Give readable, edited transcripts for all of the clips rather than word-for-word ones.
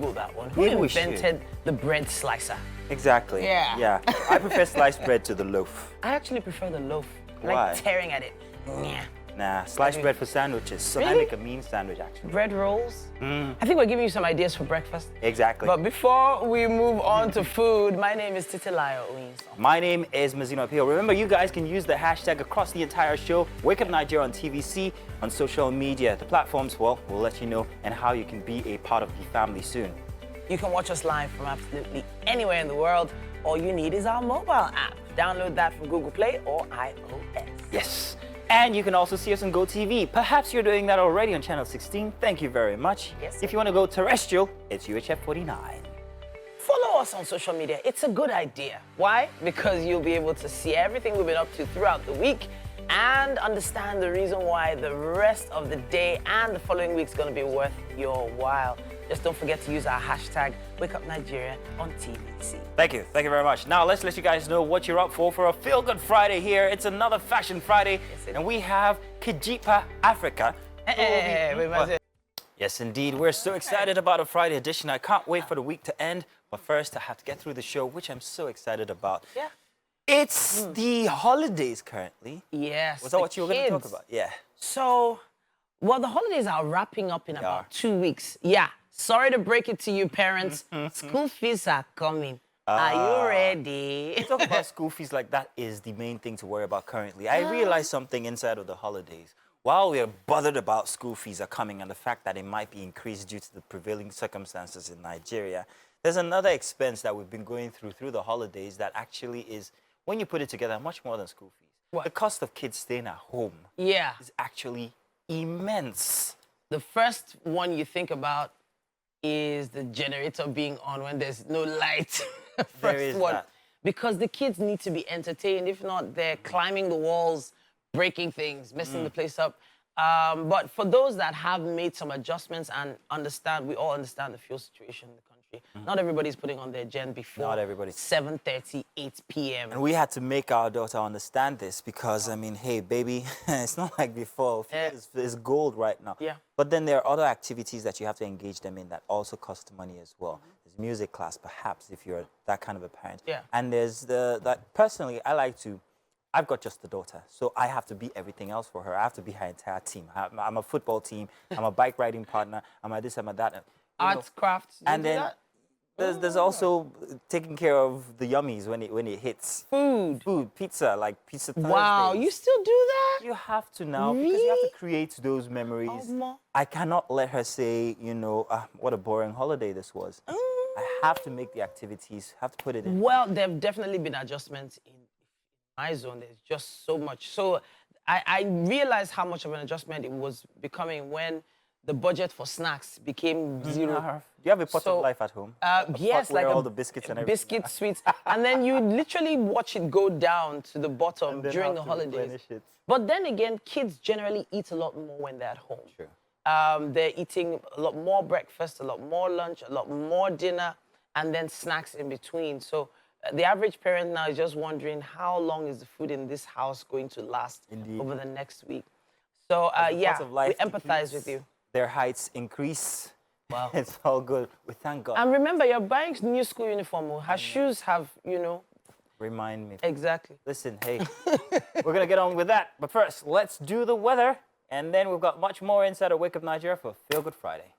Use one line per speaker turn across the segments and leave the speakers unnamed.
Google that one. Who
Maybe we
invented the bread slicer?
Exactly.
Yeah.
Yeah. I prefer sliced bread to the loaf.
I actually prefer the loaf. I
Why?
like tearing at it. Yeah.
Nah, sliced bread for sandwiches. So I
Really?
make a mean sandwich, actually.
Bread rolls. I think we're giving you some ideas for breakfast.
Exactly.
But before we move on to food, my name is Titilayo Oyinso.
My name is Mazino Appeal. Remember, you guys can use the hashtag across the entire show. Wake Up Nigeria on TVC, on social media. The platforms, well, we'll let you know, and how you can be a part of the family soon.
You can watch us live from absolutely anywhere in the world. All you need is our mobile app. Download that from Google Play or iOS.
Yes. And you can also see us on GOTV. Perhaps you're doing that already on Channel 16. Thank you very much.
Yes,
if you want to go terrestrial, it's UHF 49.
Follow us on social media. It's a good idea. Why? Because you'll be able to see everything we've been up to throughout the week and understand the reason why the rest of the day and the following week is going to be worth your while. Just don't forget to use our hashtag #WakeUpNigeria on TVC.
Thank you. Thank you very much. Now, let's let you guys know what you're up for a Feel Good Friday here. It's another Fashion Friday, and we have Kijipa Africa. Yes, indeed. We're so excited about a Friday edition. I can't wait for the week to end. But first, I have to get through the show, which I'm so excited about.
Yeah.
It's the holidays currently.
Yes.
Was that what you were going to talk about? Yeah.
So, well, the holidays are wrapping up in about 2 weeks. Yeah. Sorry to break it to you, parents. School fees are coming. Are you ready?
Talk about school fees like that is the main thing to worry about currently. I realized something inside of the holidays. While we are bothered about school fees are coming and the fact that it might be increased due to the prevailing circumstances in Nigeria, there's another expense that we've been going through the holidays that actually is, when you put it together, much more than school fees.
What?
The cost of kids staying at home is actually immense.
The first one you think about is the generator being on when there's no light.
There is that.
Because the kids need to be entertained. If not, they're climbing the walls, breaking things, messing the place up. But for those that have made some adjustments and understand, we all understand the fuel situation in the country. Not everybody's putting on their gen before 7:30, 8 p.m.
And we had to make our daughter understand this because, I mean, hey, baby, it's not like before. It's gold right now.
Yeah.
But then there are other activities that you have to engage them in that also cost money as well. There's music class, perhaps, if you're that kind of a parent.
Yeah.
And there's personally, I've got just a daughter, so I have to be everything else for her. I have to be her entire team. I'm a football team. I'm a bike riding partner. I'm a this, I'm a that.
Arts, crafts,
and then there's also taking care of the yummies when it hits.
Food,
pizza, like pizza Thursdays.
Wow, you still do that?
You have to now, because you have to create those memories. I cannot let her say, what a boring holiday this was. I have to make the activities, have to put it in.
Well, there have definitely been adjustments in my zone. There's just so much. So I realized how much of an adjustment it was becoming when the budget for snacks became zero.
Do you have a pot of life at home?
Yes, like
all the biscuits and everything.
Biscuit, sweets. And then you literally watch it go down to the bottom during the holidays. But then again, kids generally eat a lot more when they're at home.
Sure.
They're eating a lot more breakfast, a lot more lunch, a lot more dinner, and then snacks in between. So the average parent now is just wondering how long is the food in this house going to last over the next week. So yeah, we empathize with you.
Their heights increase.
Wow.
It's all good. We thank God.
And remember, you're buying new school uniform. Her shoes have,
Remind me.
Exactly.
Listen, hey, we're going to get on with that. But first, let's do the weather. And then we've got much more inside of Wake Up Nigeria for Feel Good Friday.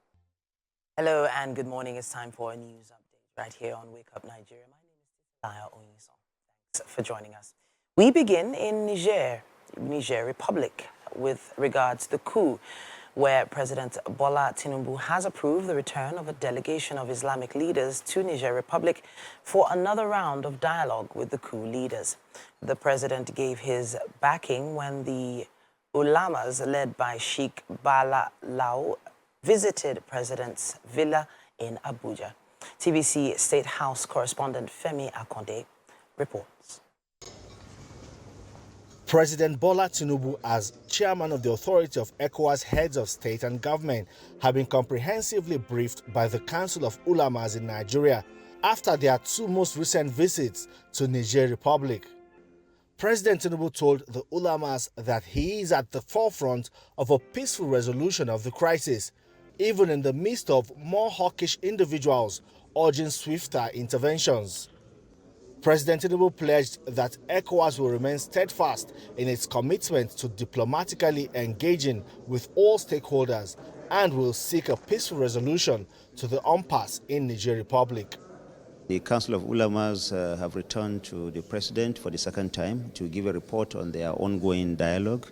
Hello and good morning. It's time for a news update right here on Wake Up Nigeria. My name is Taya Oyinso. Thanks for joining us. We begin in Niger Republic, with regards to the coup, where President Bola Tinubu has approved the return of a delegation of Islamic leaders to Niger Republic for another round of dialogue with the coup leaders. The president gave his backing when the ulamas led by Sheikh Bala Lau visited President's villa in Abuja. TVC State House correspondent Femi Akonde reports.
President Bola Tinubu, as chairman of the Authority of ECOWAS Heads of State and Government, have been comprehensively briefed by the Council of Ulamas in Nigeria after their two most recent visits to Niger Republic. President Tinubu told the Ulamas that he is at the forefront of a peaceful resolution of the crisis. even in the midst of more hawkish individuals urging swifter interventions. President Tinubu pledged that ECOWAS will remain steadfast in its commitment to diplomatically engaging with all stakeholders and will seek a peaceful resolution to the impasse in Niger Republic.
The Council of Ulamas have returned to the President for the second time to give a report on their ongoing dialogue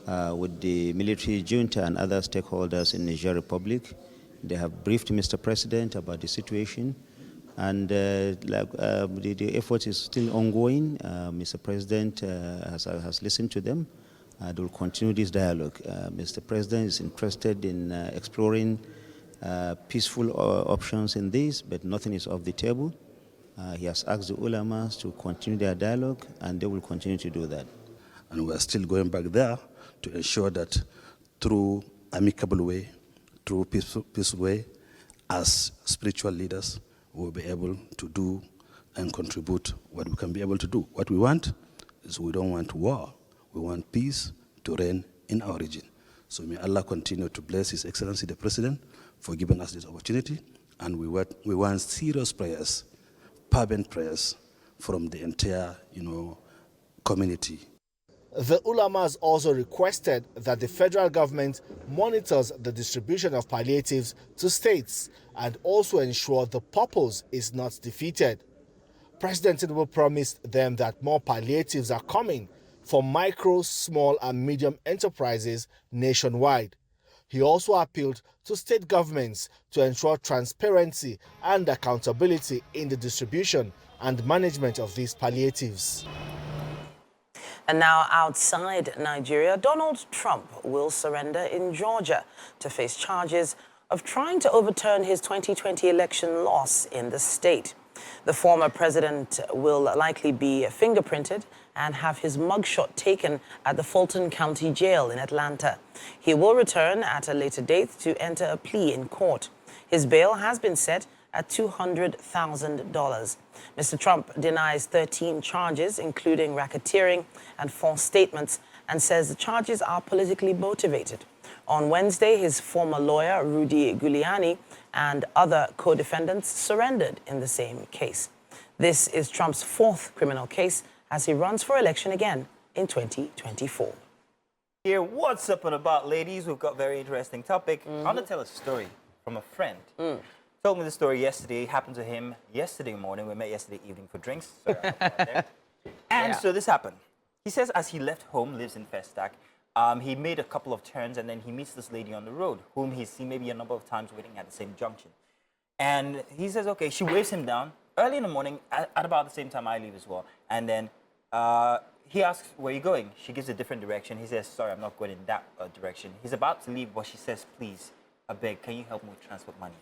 with the military junta and other stakeholders in Niger Republic. They have briefed Mr. President about the situation, and the effort is still ongoing. Mr. President has listened to them. They will continue this dialogue. Mr. President is interested in exploring peaceful options in this, but nothing is off the table. He has asked the ulamas to continue their dialogue, and they will continue to do that.
And we are still going back there to ensure that through amicable way, through peaceful way, as spiritual leaders, we will be able to do and contribute what we can be able to do. What we want is we don't want war. We want peace to reign in our region. So may Allah continue to bless His Excellency the President for giving us this opportunity. And we want serious prayers, fervent prayers from the entire, community.
The ulamas also requested that the federal government monitors the distribution of palliatives to states and also ensure the purpose is not defeated. President Tinubu promised them that more palliatives are coming for micro, small and medium enterprises nationwide. He also appealed to state governments to ensure transparency and accountability in the distribution and management of these palliatives.
And now outside Nigeria, Donald Trump will surrender in Georgia to face charges of trying to overturn his 2020 election loss in the state. The former president will likely be fingerprinted and have his mugshot taken at the Fulton County Jail in Atlanta. He will return at a later date to enter a plea in court. His bail has been set at $200,000. Mr. Trump denies 13 charges, including racketeering and false statements, and says the charges are politically motivated. On Wednesday, his former lawyer, Rudy Giuliani, and other co-defendants surrendered in the same case. This is Trump's fourth criminal case as he runs for election again in 2024.
Here, what's up and about, ladies? We've got a very interesting topic. I want to tell a story from a friend. Told me the story yesterday. It happened to him yesterday morning. We met yesterday evening for drinks. Sorry, I was there. And so this happened. He says as he left home, lives in Festac, he made a couple of turns and then he meets this lady on the road whom he's seen maybe a number of times waiting at the same junction. And he says, okay, she waves him down early in the morning at about the same time I leave as well. And then he asks, where are you going? She gives a different direction. He says, sorry, I'm not going in that direction. He's about to leave, but she says, please, I beg, can you help me with transport money?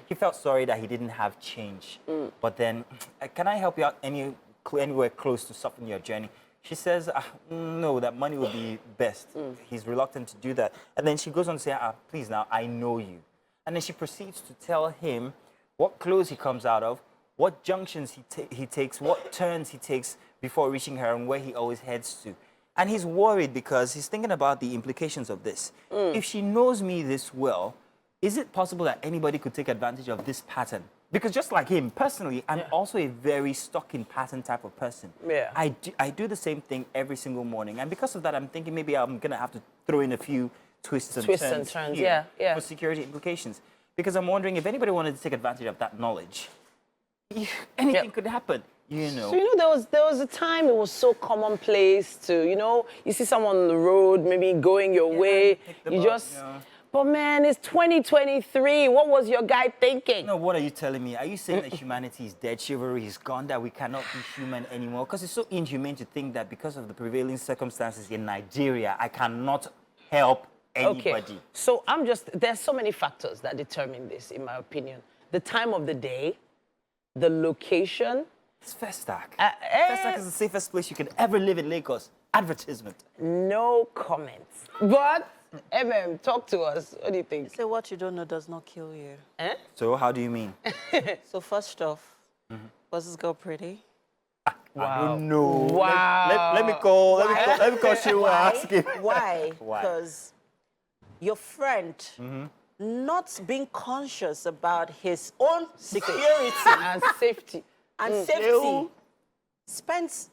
He felt sorry that he didn't have change. But then, can I help you out anywhere close to soften your journey? She says, no, that money would be best. He's reluctant to do that. And then she goes on to say, please now, I know you. And then she proceeds to tell him what clothes he comes out of, what junctions he takes, what turns he takes before reaching her, and where he always heads to. And he's worried because he's thinking about the implications of this. If she knows me this well, is it possible that anybody could take advantage of this pattern? Because just like him, personally, I'm also a very stuck-in-pattern type of person.
Yeah.
I do the same thing every single morning. And because of that, I'm thinking maybe I'm going to have to throw in a few twists and turns here for security implications. Because I'm wondering if anybody wanted to take advantage of that knowledge, anything could happen.
So, there was a time it was so commonplace to, you see someone on the road, maybe going your way, you just... But man, it's 2023. What was your guy thinking?
No, what are you telling me? Are you saying that humanity is dead, chivalry is gone, that we cannot be human anymore? Because it's so inhumane to think that because of the prevailing circumstances in Nigeria, I cannot help anybody.
Okay. So there's so many factors that determine this, in my opinion. The time of the day, the location.
It's Festac. Festac is the safest place you can ever live in Lagos. Advertisement.
No comments. But... talk to us. What do you think?
Say what you don't know does not kill you.
So how do you mean?
So first off, was this girl pretty?
Wow. I don't know.
Wow.
Let me call Sheila and ask him.
Why? Because your friend not being conscious about his own security
And safety.
and safety, spends,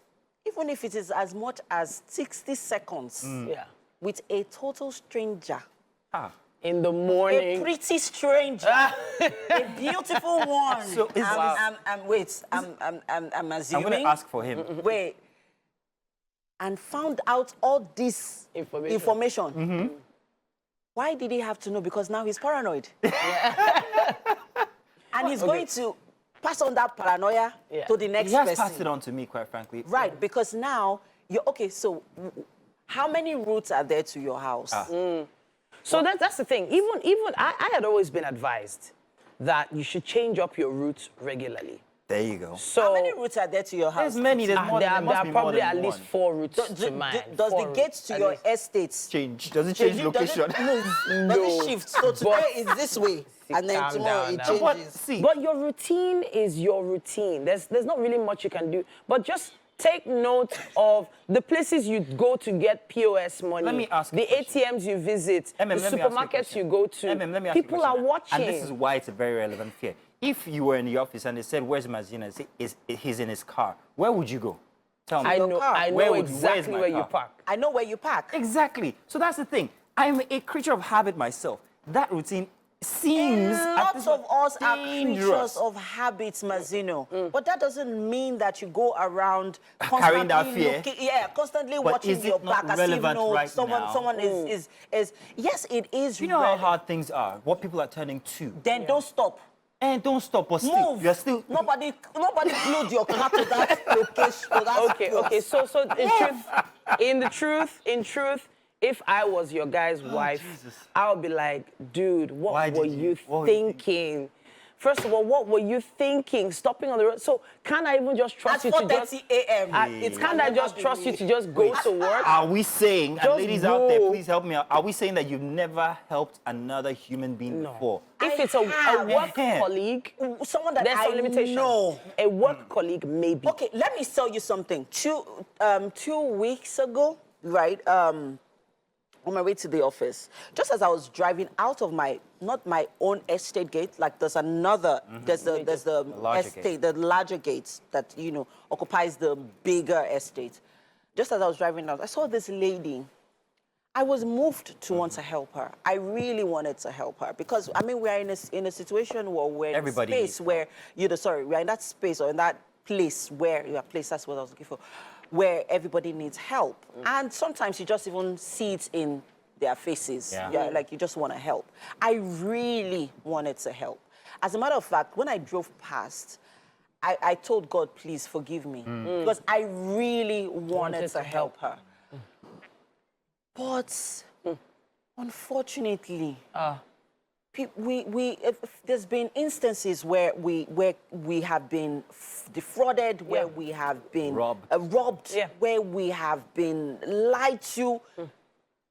even if it is as much as 60 seconds
Yeah.
with a total stranger.
Ah.
In the
A
morning.
pretty stranger, a beautiful one.
So is-
I'm
I'm
assuming.
going to ask for him.
Wait, and found out all this information. Why did he have to know? Because now he's paranoid. And he's going to pass on that paranoia to the next
He has
person.
passed it on to me, quite frankly.
Right, because now you're okay. So, how many routes are there to your house?
So that's the thing. Even I had always been advised that you should change up your routes regularly.
There you go.
So
How many routes are there to your house?
There's many. There's more.
there
There
are
must be more
probably
than
at least
one.
4 routes to mine.
Does the
4
gates to
at
your
least.
estates
Change. Does it change location?
Does it shift? So today is this way, and then
Calm
tomorrow
down
it
now.
changes.
But see,
But your routine is your routine. There's not really much you can do. But just take note of the places you go to get POS money.
Let me ask you
the
a question.
ATMs you visit,
MM,
the
let me ask you a
supermarkets
question.
you go to.
MM, let me ask you a
People are
question.
watching.
And this is why it's a very relevant fear. If you were in the office and they said, "Where's Mazina?" He's in his car. Where would you go? Tell me.
I
your
know,
car.
I
Where
know
would you- where's
exactly
my
where you
car?
park.
I know where you park.
Exactly. So that's the thing. I'm a creature of habit myself. That routine seems at
Lots
this
of
point
us are
dangerous.
creatures of habits, Mazino. But that doesn't mean that you go around
Carrying that fear.
constantly
But
watching
is it
your
not
back as if
relevant
no,
right
someone
now?
is yes, it is.
You know how
relevant.
hard things are. What people are turning to.
Then don't stop.
And don't stop. But still,
Move.
you're still.
Nobody glued your car to that location. To that
Okay.
spot.
So in truth, if I was your guy's wife, I would be like, dude,
Why
what
did
were
you-
you
what were you
thinking? First of all, what were you thinking? Stopping on the road. So can't I even just trust
At
you to just?
4:30 a.m.
Can't I just trust you to just go to work?
Are we saying, and
Just
ladies out there,
go.
please help me out. Are we saying that you've never helped another human being before?
If
I
it's a
have.
work colleague,
Someone that
there's
I
some limitation.
know.
A work colleague, maybe.
Okay, let me tell you something. 2 weeks ago, right, on my way to the office, just as I was driving out of not my own estate gate, like there's another, there's the
larger
estate,
gate.
the larger gates that, occupies the bigger estate. Just as I was driving out, I saw this lady. I was moved to want to help her. I really wanted to help her because, I mean, we're in a situation where we're in
Everybody
a
needs
space where, we're in that space or in that place where, that's what I was looking for, where everybody needs help. And sometimes you just even see it in their faces.
Yeah.
Like you just want to help. I really wanted to help. As a matter of fact, when I drove past, I told God, please forgive me. Because I really wanted to help her. But unfortunately, there's been instances where we have been defrauded, where we have been robbed, where we have been lied to.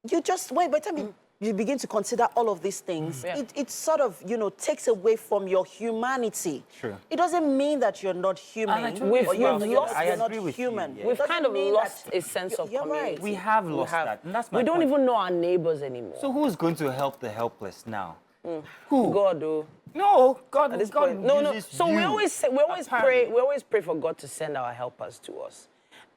You just by the time you begin to consider all of these things, it sort of takes away from your humanity.
True.
It doesn't mean that you're not human.
And I totally
or
agree.
you're not
agree with you,
human.
yeah.
It
We've
doesn't
kind of
mean
lost
that
a sense of
you're
community.
right.
We have lost that. And that's my
We don't
point.
even know our neighbors anymore.
So who's going to help the helpless now?
God, though.
No, God.
At this
God
point, no.
uses
So we
you,
always
apparently.
pray for God to send our helpers to us.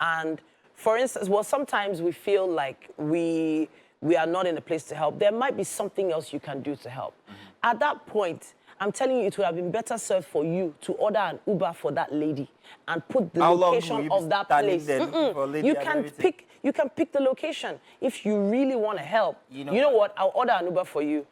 And for instance, sometimes we feel like we are not in a place to help. There might be something else you can do to help. At that point, I'm telling you, it would have been better served for you to order an Uber for that lady and put the
How long will
location
you be
of that
standing
place.
there looking for a lady
You
and
can
everything?
pick the location. If you really want to help,
You know
you know what? I'll order an Uber for you.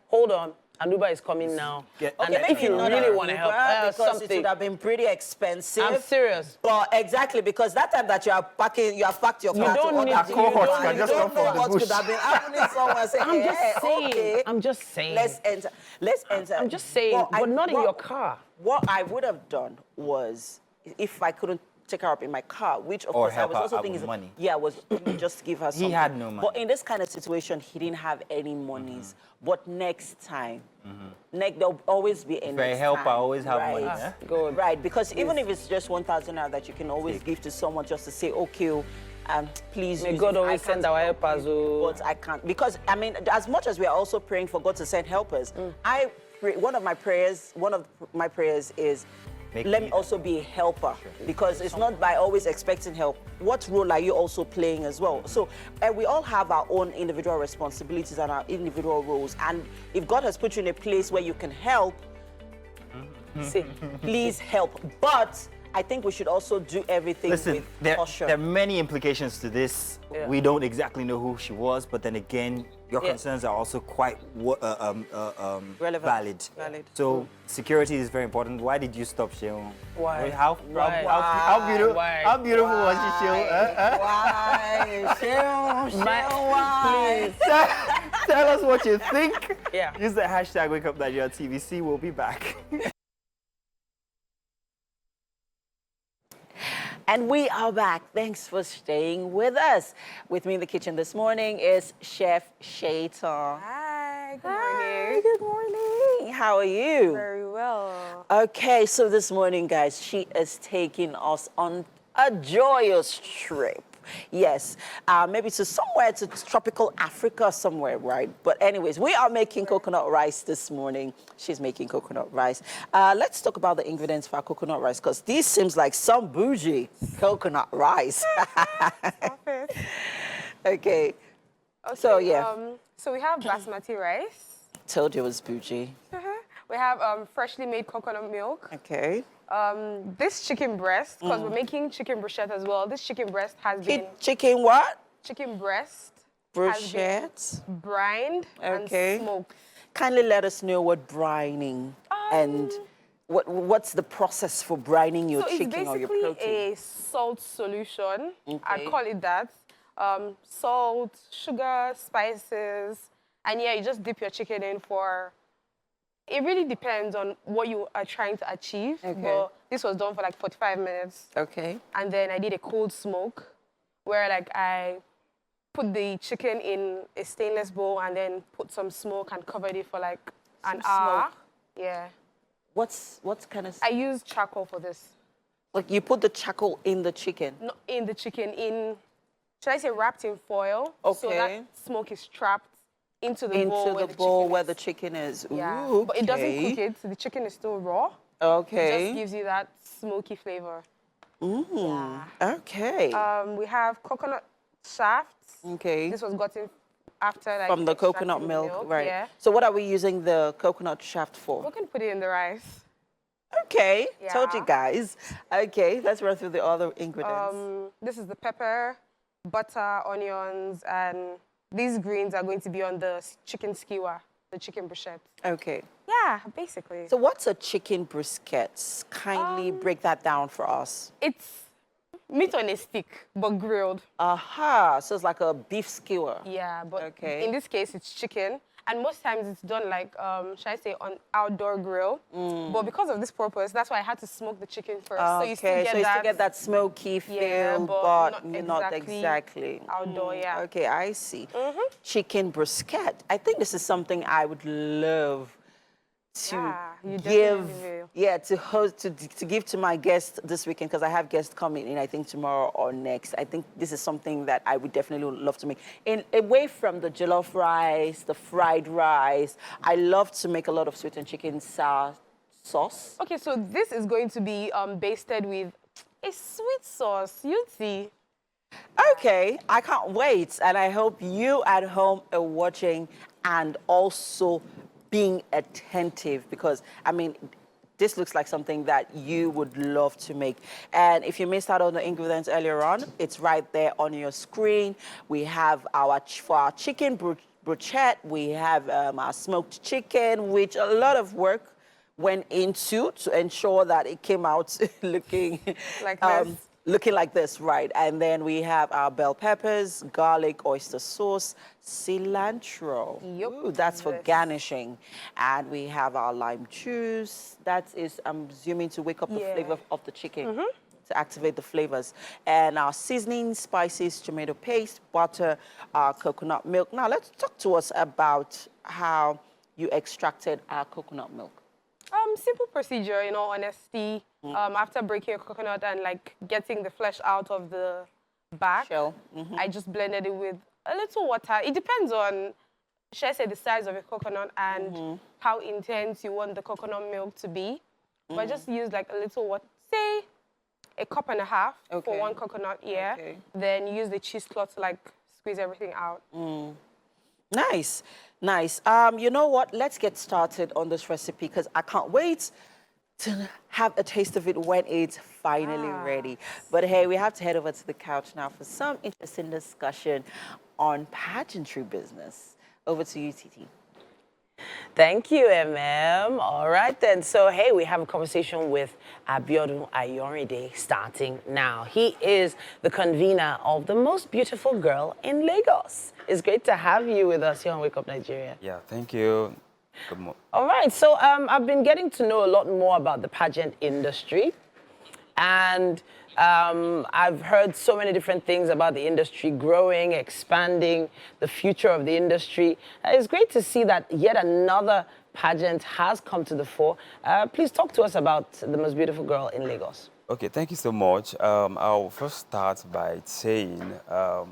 Hold on. An Uber is coming now.
Get-
And
Okay,
if you
not
really
an
want to help,
Uber, because it
something.
would have been pretty expensive.
I'm serious.
But exactly, because that time that you have packed your car
don't
to
need
order
to-
the
you
Uber,
don't
you
need
don't
to-
know
come from the
what
bush.
could have been happening somewhere. Say,
I'm just saying.
okay,
I'm just saying.
let's enter.
I'm just saying, but not in your car.
What I would have done was, if I couldn't take her up in my car, which of
Or
course I
help
was
her
also
out
thinking,
with money.
was just give her something.
He had no money.
But in this kind of situation, he didn't have any monies. But next time, there'll always be a
If I
next
help,
time.
I always have money.
Right.
Yeah?
Good.
Right, because even if it's just 1,000 naira that you can always give to someone just to say, okay, Please
May
use
God
it.
always send our helpers.
But I can't, because I mean, as much as we are also praying for God to send helpers, one of my prayers is, let me also be a helper, because it's not by always expecting help. What role are you also playing as well? So we all have our own individual responsibilities and our individual roles. And if God has put you in a place where you can help, say, please help. But I think we should also do everything with caution.
There are many implications to this.
Yeah.
We don't exactly know who she was, but then again, your concerns are also quite valid. So security is very important. Why did you stop Sheon?
Why?
How beautiful was she, Sheon?
Why? Sheon, why?
Tell us what you think.
Yeah.
Use the hashtag WakeUpNigeria We'll be back.
And we are back. Thanks for staying with us. With me in the kitchen this morning is Chef Shaitan.
Hi, good morning.
Good morning. How are you?
Very well.
Okay, so this morning, guys, she is taking us on a joyous trip. Yes, maybe to somewhere, to tropical Africa somewhere, right? But anyways, we are making coconut rice this morning. She's making coconut rice. Let's talk about the ingredients for our coconut rice, because this seems like some bougie coconut rice. Okay. So, yeah.
So we have basmati rice.
Told you it was bougie.
We have freshly made coconut milk.
Okay.
This chicken breast, because we're making chicken bruschetta as well. This chicken breast has been...
Chicken what?
Chicken breast.
Bruschetta.
Brined and smoked.
Kindly let us know what brining and what's the process for brining your chicken or your protein?
So it's basically a salt solution. I'd call it that. Salt, sugar, spices, and yeah, you just dip your chicken in for... It really depends on what you are trying to achieve.
Okay.
But this was done for like 45 minutes.
Okay.
And then I did a cold smoke where like I put the chicken in a stainless bowl and then put some smoke and covered it for like an hour. Yeah.
What's kind of...
I used charcoal for this.
Like you put the charcoal in the chicken?
Not in the chicken, should I say wrapped in foil?
Okay.
So that smoke is trapped into the bowl
where the chicken is.
Yeah,
Ooh,
but it doesn't cook it, so the chicken is still raw.
Okay.
It just gives you that smoky flavor.
Yeah. Okay.
We have coconut shafts.
Okay.
This was gotten after like
from the coconut
extracting
milk, right?
Yeah.
So what are we using the coconut shaft for?
We can put it in the rice.
Okay.
Yeah.
Told you guys. Okay. Let's run through the other ingredients.
This is the pepper, butter, onions, and these greens are going to be on the chicken skewer, the chicken bruschetta.
Okay.
Yeah, basically.
So what's a chicken bruschetta? Kindly break that down for us.
It's meat on a stick, but grilled.
Aha, so it's like a beef skewer.
Yeah, but in this case, it's chicken. And most times it's done like, should I say, on outdoor grill. But because of this purpose, that's why I had to smoke the chicken first. So you still get
that smoky feel,
yeah,
but not exactly
outdoor, yeah.
Okay, I see. Chicken bruschetta. I think this is something I would love to give, to give to my guests this weekend, because I have guests coming in, I think tomorrow or next. I think this is something that I would definitely love to make. Away from the jollof rice, the fried rice, I love to make a lot of sweet and chicken sour sauce.
Okay, so this is going to be basted with a sweet sauce. You'll see.
Okay, I can't wait. And I hope you at home are watching and also being attentive, because, I mean, this looks like something that you would love to make. And if you missed out on the ingredients earlier on, it's right there on your screen. We have for our chicken bruschetta, we have our smoked chicken, which a lot of work went into to ensure that it came out looking
like this.
Looking like this, right? And then we have our bell peppers, garlic, oyster sauce, cilantro.
Yep.
Ooh, that's for garnishing. And we have our lime juice. That is, I'm assuming, to wake up the flavor of the chicken, to activate the flavors. And our seasoning, spices, tomato paste, butter, coconut milk. Now, let's talk to us about how you extracted our coconut milk.
Simple procedure, in all honesty. After breaking a coconut and like getting the flesh out of the back.
Shell.
I just blended it with a little water. It depends on, should I say, the size of your coconut and how intense you want the coconut milk to be. But I just use like a little water, say a cup and a half for one coconut, Then use the cheesecloth to like squeeze everything out.
Nice, nice. You know what? Let's get started on this recipe because I can't wait to have a taste of it when it's finally ready. But hey, we have to head over to the couch now for some interesting discussion on pageantry business. Over to you, Titi.
Thank you, MM. All right, then. So, hey, we have a conversation with Abiodun Ayorinde starting now. He is the convener of the most beautiful girl in Lagos. It's great to have you with us here on Wake Up Nigeria.
Yeah, thank you. Good morning.
All right, so I've been getting to know a lot more about the pageant industry. And I've heard so many different things about the industry growing, expanding, the future of the industry. It's great to see that yet another pageant has come to the fore. Please talk to us about the most beautiful girl in Lagos.
Okay, thank you so much. I'll first start by saying, I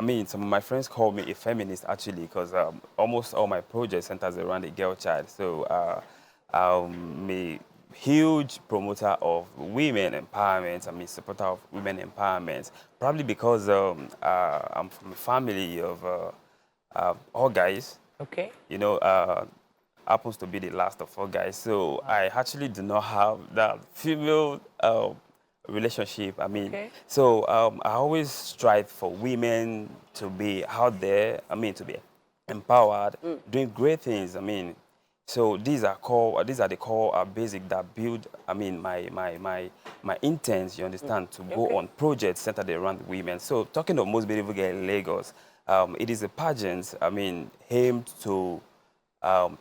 mean, some of my friends call me a feminist, actually, because almost all my projects centers around a girl child. So I'm a huge promoter of women empowerment. I'm a supporter of women empowerment, probably because I'm from a family of all guys.
Okay.
You know, happens to be the last of 4 guys. So I actually do not have that female relationship. I mean, so I always strive for women to be out there. I mean, to be empowered, doing great things. I mean, so these are the core basic that build. I mean, my intent. You understand, to go on projects centered around women. So talking of most beautiful girl in Lagos, it is a pageant. I mean, aimed to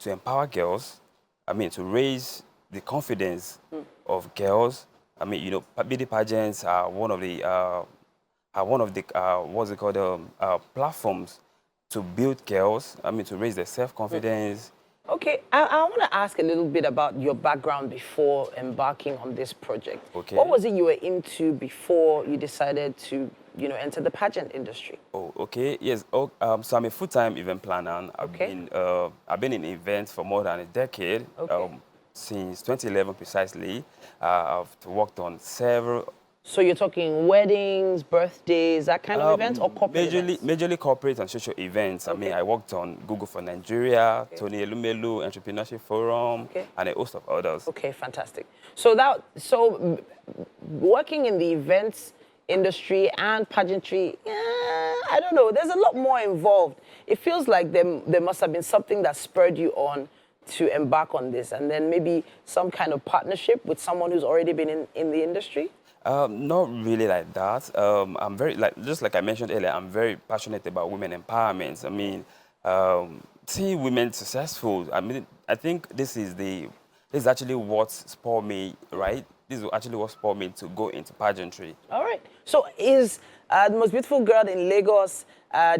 empower girls. I mean, to raise the confidence of girls. I mean, you know, beauty pageants are one of the what's it called, platforms to build girls. I mean, to raise their self-confidence.
Okay, I want to ask a little bit about your background before embarking on this project.
Okay.
What was it you were into before you decided to, you know, enter the pageant industry?
Oh, okay. Yes. Oh, so I'm a full-time event planner. I've been in events for more than a decade. Since 2011 precisely. I've worked on several.
So you're talking weddings, birthdays, that kind of events, or corporate events?
Majorly corporate and social events. I mean, I worked on Google for Nigeria, Tony Elumelu, Entrepreneurship Forum, and a host of others.
Okay, fantastic. So working in the events industry and pageantry, I don't know, there's a lot more involved. It feels like there must have been something that spurred you on to embark on this, and then maybe some kind of partnership with someone who's already been in the industry?
Not really like that. I'm very, just like I mentioned earlier, I'm very passionate about women empowerment. I mean, seeing women successful, I mean, I think this is actually what spurred me, right? This is actually what spurred me to go into pageantry.
All right. So is the most beautiful girl in Lagos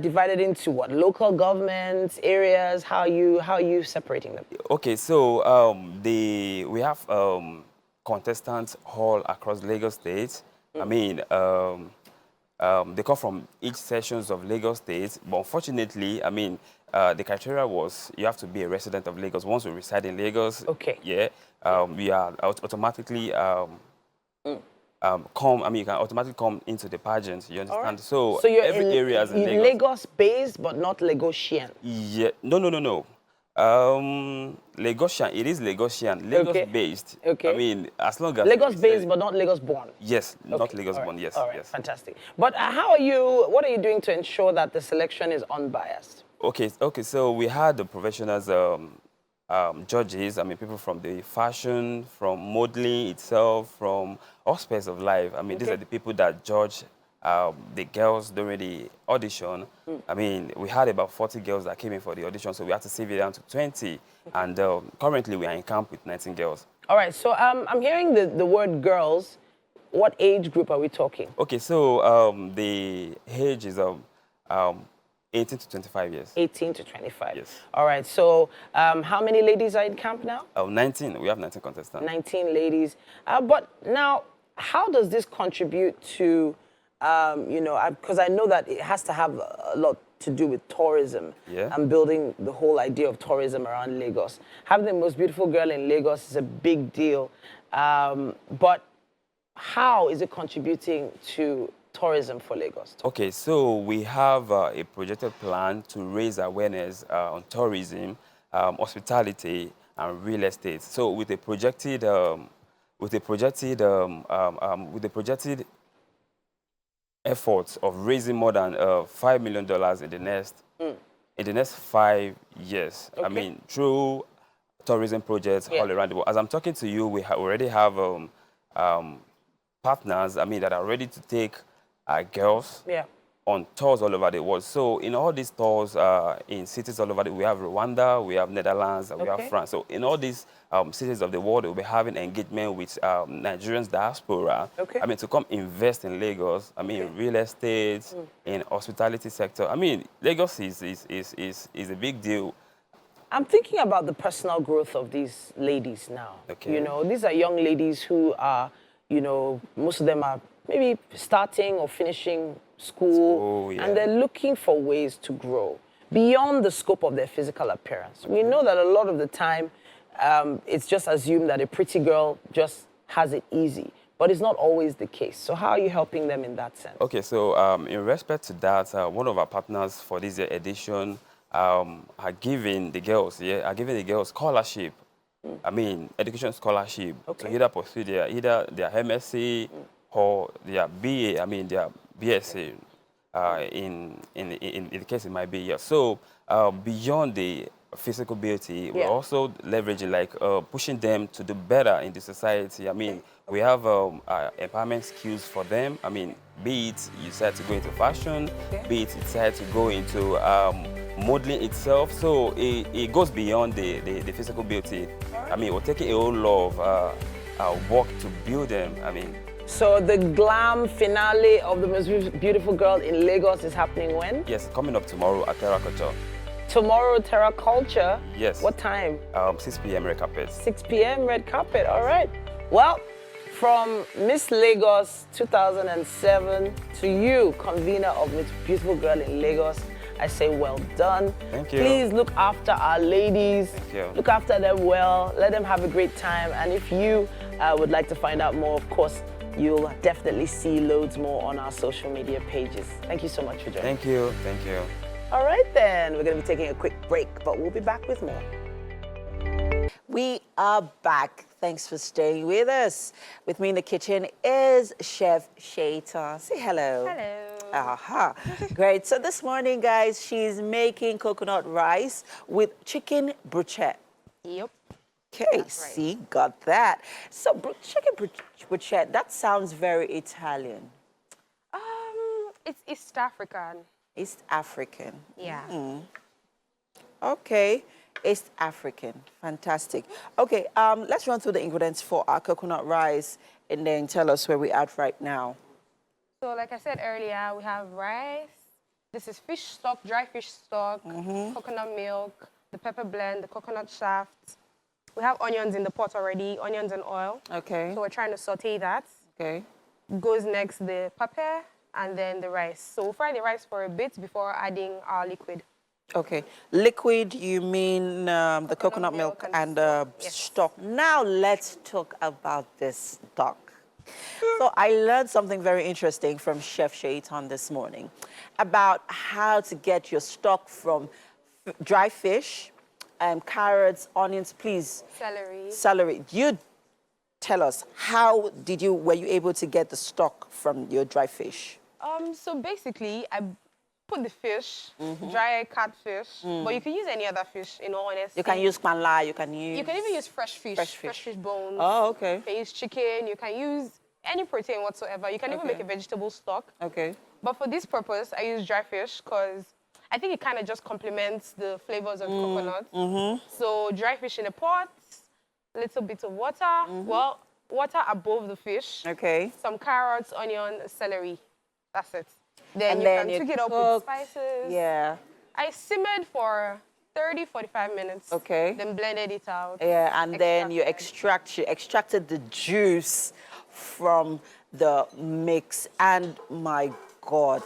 divided into what? Local governments, areas? How are you separating them?
Okay, so we have contestants all across Lagos State. I mean, they come from each sections of Lagos State, but unfortunately, I mean, the criteria was you have to be a resident of Lagos. Once you reside in Lagos, we are automatically you can automatically come into the pageant. You understand?
Right.
So
you're
every area is in Lagos.
Lagos-based, but not Lagosian.
Yeah. No. Lagosian. It is Lagosian. Lagos-based.
Okay.
I mean, as long as
Lagos-based, but not Lagos-born.
Yes, not Lagos-born. Yes.
All right.
Yes.
Fantastic. But what are you doing to ensure that the selection is unbiased?
Okay. So we had the professionals judges. I mean, people from the fashion, from modeling itself, from all aspects of life. I mean, these are the people that judge the girls during the audition. I mean, we had about 40 girls that came in for the audition, so we had to save it down to 20. And currently, we are in camp with 19 girls.
All right, so I'm hearing the word girls. What age group are we talking?
Okay, so the age is 18 to 25 years.
18 to 25.
Yes.
All right, so how many ladies are in camp now?
19. We have 19 contestants.
19 ladies. But now, how does this contribute to you know, because I know that it has to have a lot to do with tourism and building the whole idea of tourism around Lagos. Having the most beautiful girl in Lagos is a big deal. But how is it contributing to tourism for Lagos?
Okay, so we have a projected plan to raise awareness on tourism, hospitality, and real estate. So with the projected efforts of raising more than $5 million in the next 5 years. I mean, through tourism projects all around the world. As I'm talking to you, we already have partners, I mean, that are ready to take girls on tours all over the world. So in all these tours in cities all over we have Rwanda, we have Netherlands, we have France. So in all these cities of the world, we'll be having engagement with Nigerians diaspora. I mean, to come invest in Lagos. I mean, real estate, in hospitality sector. I mean, Lagos is a big deal.
I'm thinking about the personal growth of these ladies now. You know, these are young ladies who are, you know, most of them are maybe starting or finishing school, and they're looking for ways to grow beyond the scope of their physical appearance. We know that a lot of the time, it's just assumed that a pretty girl just has it easy, but it's not always the case. So how are you helping them in that sense?
Okay, so in respect to that, one of our partners for this year edition are giving the girls, scholarship. I mean, education scholarship to either pursue either their MSc or their BA, I mean, their BSc, in the case it might be, So beyond the physical beauty, we're also leveraging, like, pushing them to do better in the society. I mean, we have empowerment skills for them. I mean, be it you decide to go into fashion, be it you decide to go into modeling itself. So it goes beyond the physical beauty. I mean, we're taking a whole lot of work to build them. I mean,
so the glam finale of the most beautiful girl in Lagos is happening when?
Yes, coming up tomorrow at Terra Culture.
Tomorrow, Terra Culture?
Yes.
What time?
6 p.m. red carpet.
6 p.m. red carpet, all right. Well, from Miss Lagos 2007 to you, convener of Miss Beautiful Girl in Lagos, I say well done.
Thank you.
Please look after our ladies.
Thank you.
Look after them well. Let them have a great time. And if you would like to find out more, of course, you'll definitely see loads more on our social media pages. Thank you so much for joining.
Thank you. Thank you.
All right, then. We're going to be taking a quick break, but we'll be back with more.
We are back. Thanks for staying with us. With me in the kitchen is Chef Shaitan. Say hello.
Hello.
Aha. Great. So this morning, guys, she's making coconut rice with chicken bruschetta.
Yep.
Okay,
That's right.
see, got that. So chicken bruschetta, that sounds very Italian.
It's East African.
East African.
Yeah.
Okay, East African. Fantastic. Okay, let's run through the ingredients for our coconut rice and then tell us where we're at right now.
So like I said earlier, we have rice. This is fish stock, dry fish stock, coconut milk, the pepper blend, the coconut shaft. We have onions in the pot already, onions and oil.
Okay.
So we're trying to saute that.
Okay.
Goes next the pepper and then the rice. So we'll fry the rice for a bit before adding our liquid.
Okay. Liquid, you mean the coconut milk and the stock. Now let's talk about this stock. So I learned something very interesting from Chef Shaitan this morning about how to get your stock from dry fish, carrots, onions, please.
Celery.
Celery. You tell us, how were you able to get the stock from your dry fish?
So basically, I put the fish, dry catfish, but you can use any other fish, in all honesty.
You can use panla, you can use...
You can even use fresh fish bones.
Oh, okay.
You can use chicken, you can use any protein whatsoever. You can even make a vegetable stock.
Okay.
But for this purpose, I use dry fish because I think it kind of just complements the flavors of the coconut. So dry fish in a pot, a little bit of water. Well, water above the fish.
Okay.
Some carrots, onion, celery. That's it. Then
and
you can cook it up with spices.
Yeah.
I simmered for 30, 45 minutes.
Okay.
Then blended it out.
Yeah, and then you extracted the juice from the mix. And my God,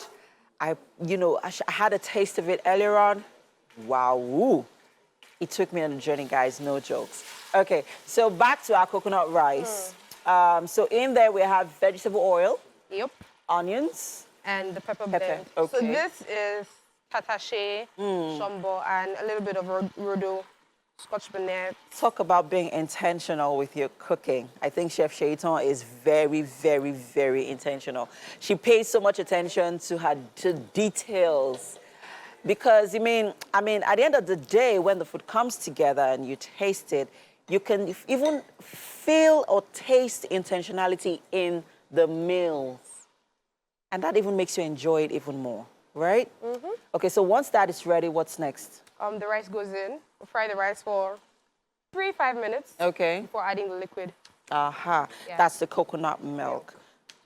I had a taste of it earlier on. Wow. Ooh. It took me on a journey, guys, no jokes. Okay, so back to our coconut rice. So in there we have vegetable oil.
Yep.
Onions.
And the pepper blend.
Okay.
So this is patache, shombo, and a little bit of rodo, scotch bonnet.
Talk about being intentional with your cooking. I think Chef Shaitan is very, very, very intentional. She pays so much attention to details. Because, I mean, at the end of the day, when the food comes together and you taste it, you can even feel or taste intentionality in the meals. And that even makes you enjoy it even more, right? Okay, so once that is ready, what's next?
The rice goes in. We fry the rice for 3-5 minutes.
Okay.
Before adding the liquid.
Aha,
Yeah.
that's the coconut milk.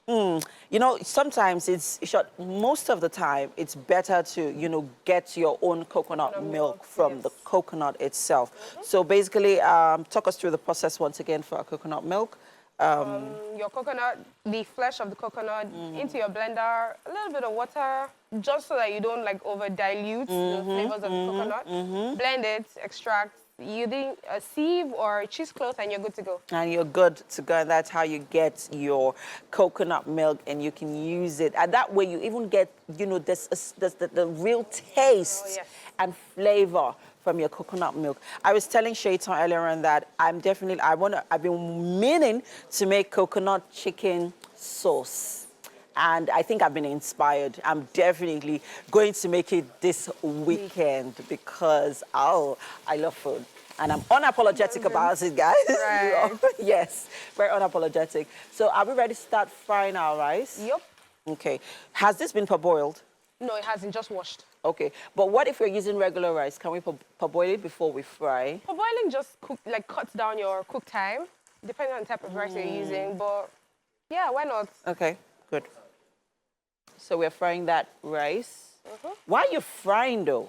You know, sometimes most of the time, it's better to, get your own coconut milk from the coconut itself. So basically, talk us through the process once again for our coconut milk.
Your coconut, the flesh of the coconut, into your blender, a little bit of water, just so that you don't over dilute the flavors of the coconut. Blend it, extract, using a sieve or a cheesecloth, and you're good to go.
And you're good to go, and that's how you get your coconut milk, and you can use it. And that way you even get, the real taste and flavor from your coconut milk. I was telling Shaitan earlier on that I've been meaning to make coconut chicken sauce. And I think I've been inspired. I'm definitely going to make it this weekend because, I love food. And I'm unapologetic about it, guys.
Right.
Yes, very unapologetic. So are we ready to start frying our rice?
Yep.
Okay. Has this been parboiled?
No, it hasn't, just washed.
Okay. But what if we're using regular rice? Can we parboil it before we fry?
Parboiling just cuts down your cook time, depending on the type of rice you're using. But yeah, why not?
Okay, good. So we're frying that rice. Why are you frying though?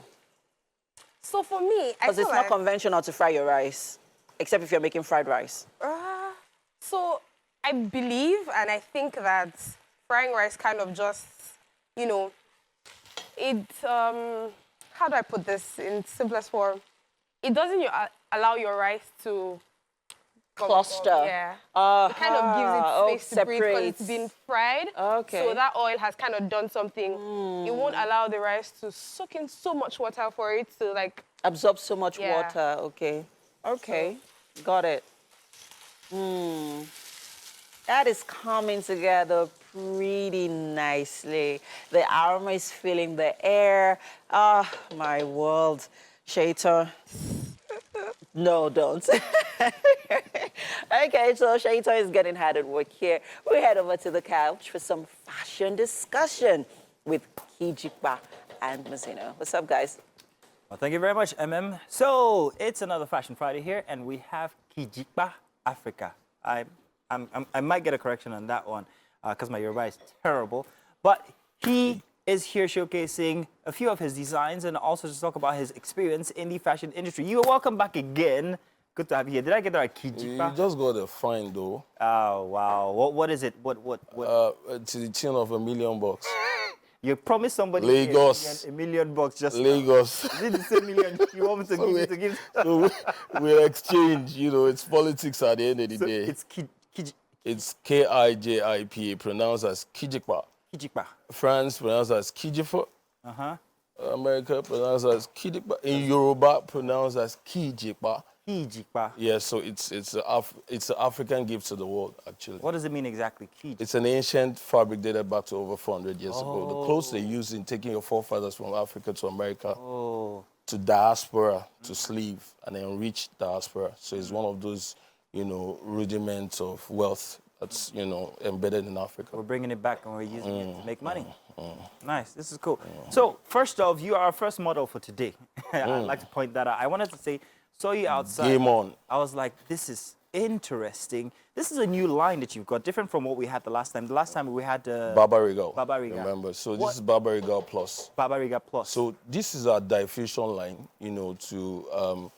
So for me,
Because it's not conventional to fry your rice, except if you're making fried rice.
So I believe and I think that frying rice kind of just, how do I put this in simplest form? It doesn't allow your rice to
cluster.
Yeah. It kind of gives it space to breathe because it's been fried.
Okay.
So that oil has kind of done something. It won't allow the rice to soak in so much water for it to
absorb so much water. Okay. Okay. Got it. That is coming together pretty nicely. The aroma is filling the air. Oh, my world. Shaitan. No, don't. Okay, so Shaitan is getting hard at work here. We head over to the couch for some fashion discussion with Kijikpa and Mazino. What's up, guys?
Well, thank you very much, MM. So it's another Fashion Friday here, and we have Kijikpa Africa. I might get a correction on that one because my Yoruba is terrible, but he is here showcasing a few of his designs and also to talk about his experience in the fashion industry. You are welcome back again. Good to have you here. Did I get the right Kijikpa?
You just got a fine though.
Oh wow! What is it? What?
To the tune of $1 million.
You promised somebody
Lagos.
$1 million just
Lagos.
Now. Is it the same million you want me to give?
So we'll exchange. It's politics at the end of the day.
It's
It's Kijipa, pronounced as Kijikpa.
Kijikpa.
France pronounced as Kijifa. America pronounced as Kijikpa. In Yoruba pronounced as Kijikpa.
Kijikpa.
Yeah, so it's an African gift to the world, actually.
What does it mean exactly, Kijikpa?
It's an ancient fabric dated back to over 400 years ago. The clothes they used in taking your forefathers from Africa to America to diaspora to slave and enrich diaspora. So it's one of those, rudiments of wealth that's, embedded in Africa.
We're bringing it back and we're using it to make money. Nice. This is cool. So first off, you are our first model for today. I'd like to point that out. I wanted to say, saw you outside.
Game on.
I was like, this is interesting. This is a new line that you've got, different from what we had the last time. The last time we had
Barbarigal.
Barbarigal.
Remember, so this is Barbarigal Plus.
Barbarigal Plus.
So this is our diffusion line, to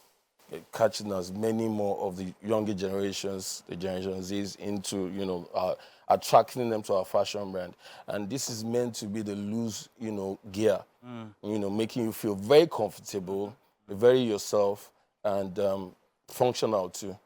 catching as many more of the younger generations, the Generation Zs, into, you know, attracting them to our fashion brand. And this is meant to be the loose, you know, gear, you know, making you feel very comfortable, very yourself, and functional too.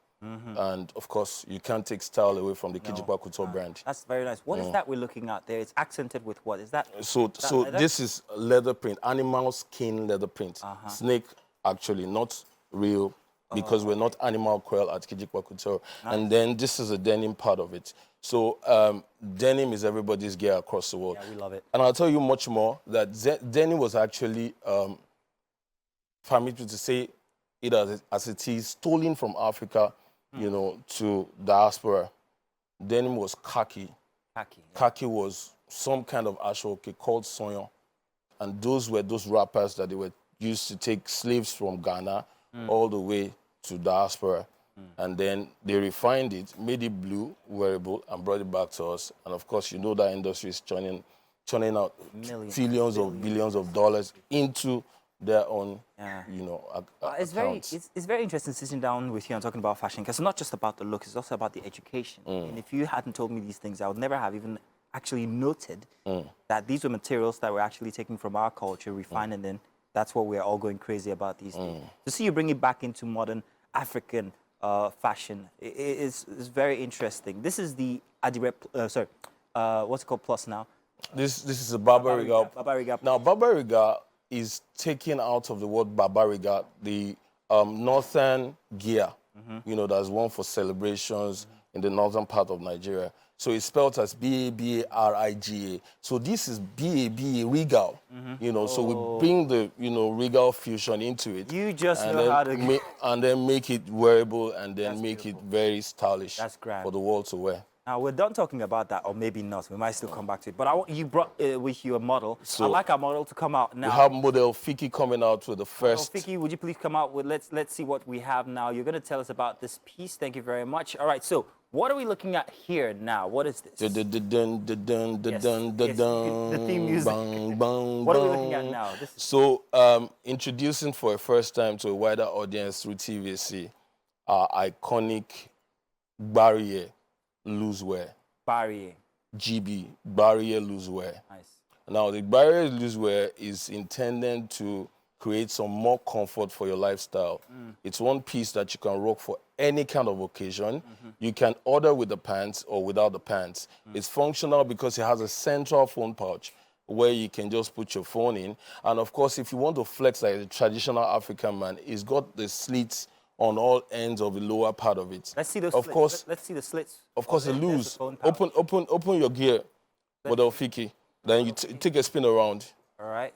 And of course, you can't take style away from the Kijikwa Couture brand.
That's very nice. What is that we're looking at there? It's accented with what? Is that?
So this is leather print, animal skin leather print. Snake, actually, not real, because we're not animal coil at Kijikwa Couture. Nice. And then this is a denim part of it. So denim is everybody's gear across the world.
Yeah, we love it.
And I'll tell you much more, that denim was actually, permit me to say it as it is, stolen from Africa, you know, to diaspora. Denim was khaki. Khaki was some kind of ashoke called soyon. And those were those wrappers that they were used to take slaves from Ghana all the way to diaspora. And then they refined it, made it blue, wearable, and brought it back to us. And of course, you know that industry is churning out billions of billions of dollars into their own, you know,
it's very interesting sitting down with you and talking about fashion, because it's not just about the look, it's also about the education. And if you hadn't told me these things, I would never have even actually noted that these were materials that were actually taken from our culture, refined, and then that's what we're all going crazy about these days. To see you bring it back into modern African fashion is very interesting. This is the Adire, what's it called, plus now?
This is a Barbariga. Now, Barbariga is taken out of the word Barbariga, the northern gear, you know, that's one for celebrations in the northern part of Nigeria. So it's spelled as B-A-B-A-R-I-G-A. So this is B-A-B-A regal, you know, so we bring the, you know, regal fusion into it.
You just know how to...
and then make it wearable, and then make it very stylish for the world to wear.
Now, we're done talking about that, or maybe not. We might still come back to it. But you brought with you a model. So I'd like our model to come out now.
We have model Fiki coming out with the first.
Fiki, would you please come out with, let's see what we have now. You're going to tell us about this piece. Thank you very much. All right, so what are we looking at here now? What is this?
The
theme music. What are we looking at now?
So, introducing for the first time to a wider audience through TVC, our iconic Barrier loosewear.
Barrier.
GB, Barrier loosewear.
Nice.
Now, the Barrier loosewear is intended to create some more comfort for your lifestyle. It's one piece that you can rock for any kind of occasion. You can order with the pants or without the pants. It's functional because it has a central phone pouch where you can just put your phone in. And of course, if you want to flex like a traditional African man, it's got the slits on all ends of the lower part of it.
Let's see those slits. Course, let's see the slits.
Of course, the loose. Open your gear, model Fiki. Then you take a spin around.
All right,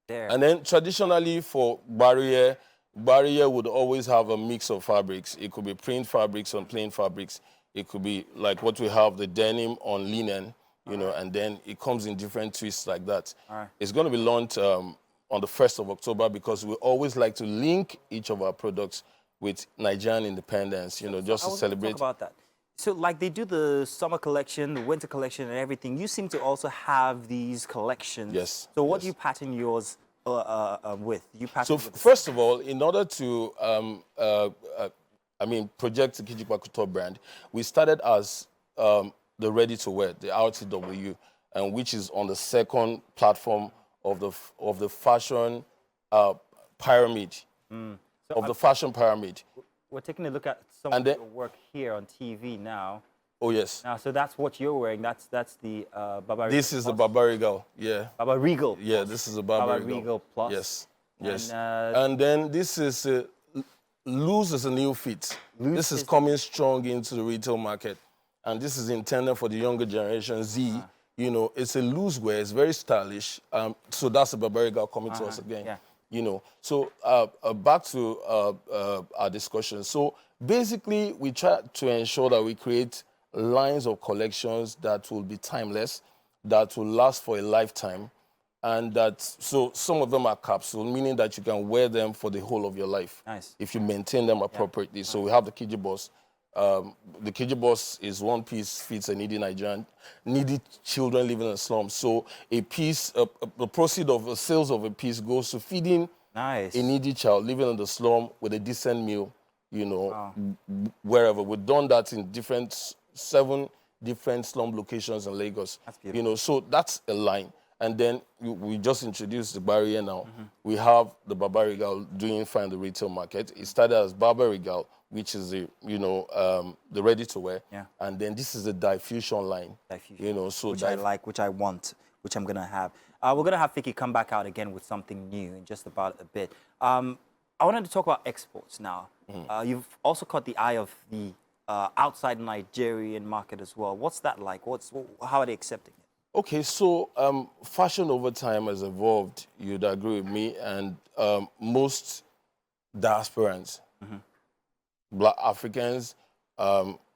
there.
And then traditionally for Barrier would always have a mix of fabrics. It could be print fabrics on plain fabrics. It could be like what we have, the denim on linen, you know, and then it comes in different twists like that. It's going to be launched on the 1st of October because we always like to link each of our products with Nigerian independence, you know, just to celebrate.
Talk about that. So, like they do the summer collection, the winter collection, and everything. You seem to also have these collections.
Yes.
So, what do you pattern yours with?
First of all, in order to, project the Kijikwa Couture brand, we started as the ready-to-wear, the RTW, and which is on the second platform of the fashion pyramid. Of the fashion pyramid.
We're taking a look at some of your work here on TV now.
Oh, yes.
Now, so that's what you're wearing. That's the Barbarigal.
This is the Barbarigal, yeah.
Barbarigal.
Yeah, this is the Barbarigal.
Plus.
Yes, yes. And then this is loose as a new fit. This is coming strong into the retail market. And this is intended for the younger generation, Z. You know, it's a loose wear. It's very stylish. So that's the Barbarigal coming to us again.
Yeah.
You know, so back to our discussion. So basically, we try to ensure that we create lines of collections that will be timeless, that will last for a lifetime, and so some of them are capsule, meaning that you can wear them for the whole of your life.
Nice.
If you maintain them appropriately. Yeah. So we have the Kijibos. The Kijibos is one piece fits a needy children living in slums. So a piece, the proceed of the sales of a piece goes to feeding
Nice.
A needy child living in the slum with a decent meal, you know, wherever. We've done that in 7 different slum locations in Lagos.
That's beautiful.
You know, so that's a line. And then we just introduced the barrier now. We have the Baba Regal doing fine in the retail market. It started as Baba Regal, which is the, you know, the ready-to-wear.
Yeah.
And then this is the diffusion line.
Diffusion.
You know, so
which I like, which I want, which I'm going to have. We're going to have Vicky come back out again with something new in just about a bit. I wanted to talk about exports now. You've also caught the eye of the outside Nigerian market as well. What's that like? How are they accepting it?
Okay, so fashion over time has evolved, you'd agree with me, and most diasporans, Black Africans,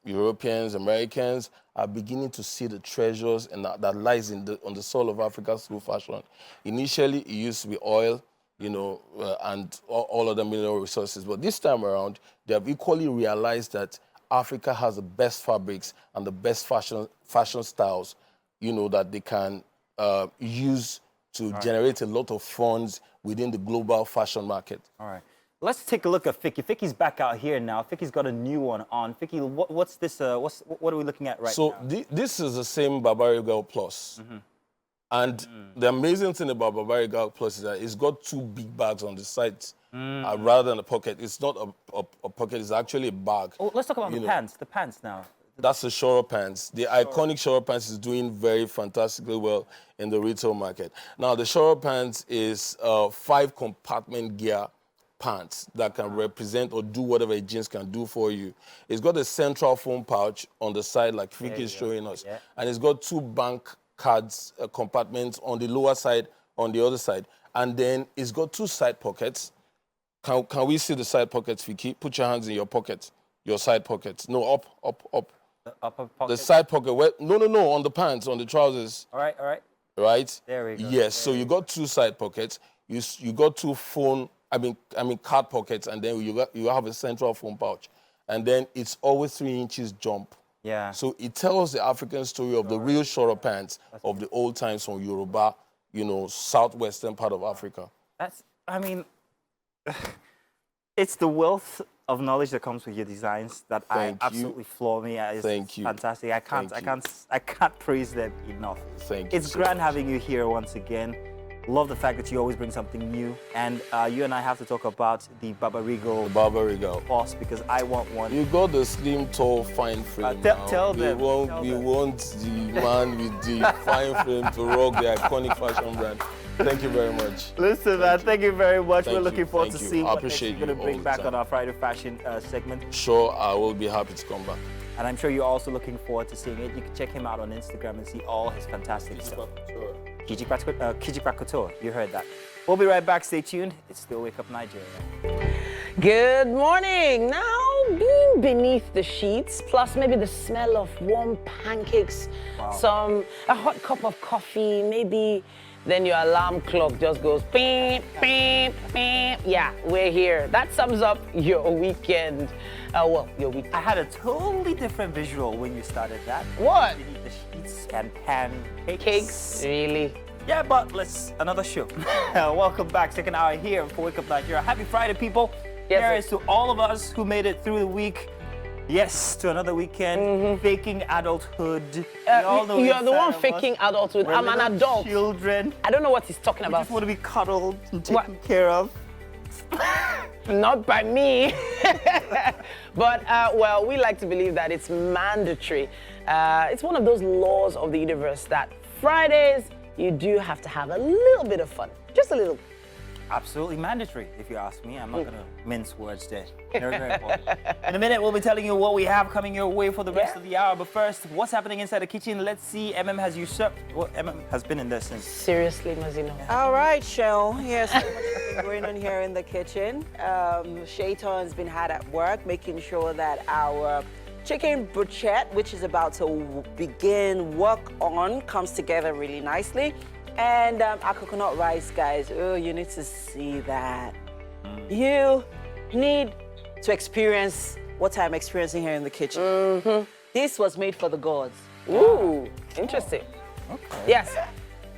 Europeans, Americans, are beginning to see the treasures and that lies on the soil of Africa through fashion. Initially, it used to be oil, you know, and all other mineral resources, but this time around, they have equally realized that Africa has the best fabrics and the best fashion styles, you know, that they can use to generate a lot of funds within the global fashion market.
All right. Let's take a look at Vicky. Vicky's back out here now. Vicky's got a new one on. Vicky, what's this? What are we looking at right now?
So this is the same Baba Regal Plus. And the amazing thing about Baba Regal Plus is that it's got 2 big bags on the sides rather than a pocket. It's not a pocket, it's actually a bag.
Oh, let's talk about the pants. The pants now.
That's the Shoro pants. The iconic Shoro pants is doing very fantastically well in the retail market. Now, the Shoro pants is 5-compartment gear pants that can represent or do whatever a jeans can do for you. It's got a central phone pouch on the side, like Vicky is showing us. Yeah. And it's got 2 bank cards compartments on the lower side, on the other side. And then it's got 2 side pockets. Can we see the side pockets, Vicky? Put your hands in your pockets, your side pockets. No, up.
The upper pocket?
The side pocket. No, on the pants, on the trousers.
All right.
Right?
There we go.
Yes, so you got 2 side pockets. You got 2 phone, I mean card pockets, and then you have a central phone pouch. And then it's always 3 inches jump.
Yeah.
So it tells the African story of the real Shoro pants of the old times from Yoruba, you know, southwestern part of Africa.
It's the wealth of knowledge that comes with your designs that absolutely floor me.
Thank you.
Fantastic. I can't praise them enough.
Thank you.
It's grand having you here once again. Love the fact that you always bring something new. And you and I have to talk about the Baba Regal. Boss, because I want one.
You got the slim, tall, fine frame.
Tell them.
We want the man with the fine frame to rock the iconic fashion brand. Thank you very much.
Listen, man, thank you very much.
We're
looking forward to seeing what
you're
going to bring back on our Friday Fashion segment.
Sure, I will be happy to come back.
And I'm sure you're also looking forward to seeing it. You can check him out on Instagram and see all his fantastic stuff. Kijikwa Couture, you heard that. We'll be right back. Stay tuned. It's still Wake Up Nigeria.
Good morning. Now, being beneath the sheets, plus maybe the smell of warm pancakes, a hot cup of coffee, maybe then your alarm clock just goes beep, beep, beep. Yeah, we're here. That sums up your weekend. Your weekend.
I had a totally different visual when you started that.
What?
Beneath the sheets and pancakes.
Cakes? Really?
Yeah, but another show. Welcome back. Second hour here for Wake Up Nigeria. Happy Friday, people.
Yes,
Here's to all of us who made it through the week. Yes, to another weekend, faking adulthood.
You're the one faking adulthood. I'm an adult.
Children.
I don't know what he's talking about.
I just want to be cuddled and taken care of.
Not by me. But, we like to believe that it's mandatory. It's one of those laws of the universe that Fridays, you do have to have a little bit of fun. Just a little.
Absolutely mandatory, if you ask me. I'm not going to mince words there. Very, very important. In a minute, we'll be telling you what we have coming your way for the rest of the hour. But first, what's happening inside the kitchen? Let's see. MM has usurped. Well, MM has been in there since.
Seriously, Mazino.
All right, Shell. Yes, so much going on here in the kitchen. Shaitan's been hard at work, making sure that our chicken bruschetta, which is about to begin work on, comes together really nicely. And our coconut rice, guys, you need to see that. You need to experience what I'm experiencing here in the kitchen. This was made for the gods.
Ooh, interesting.
Okay.
Yes.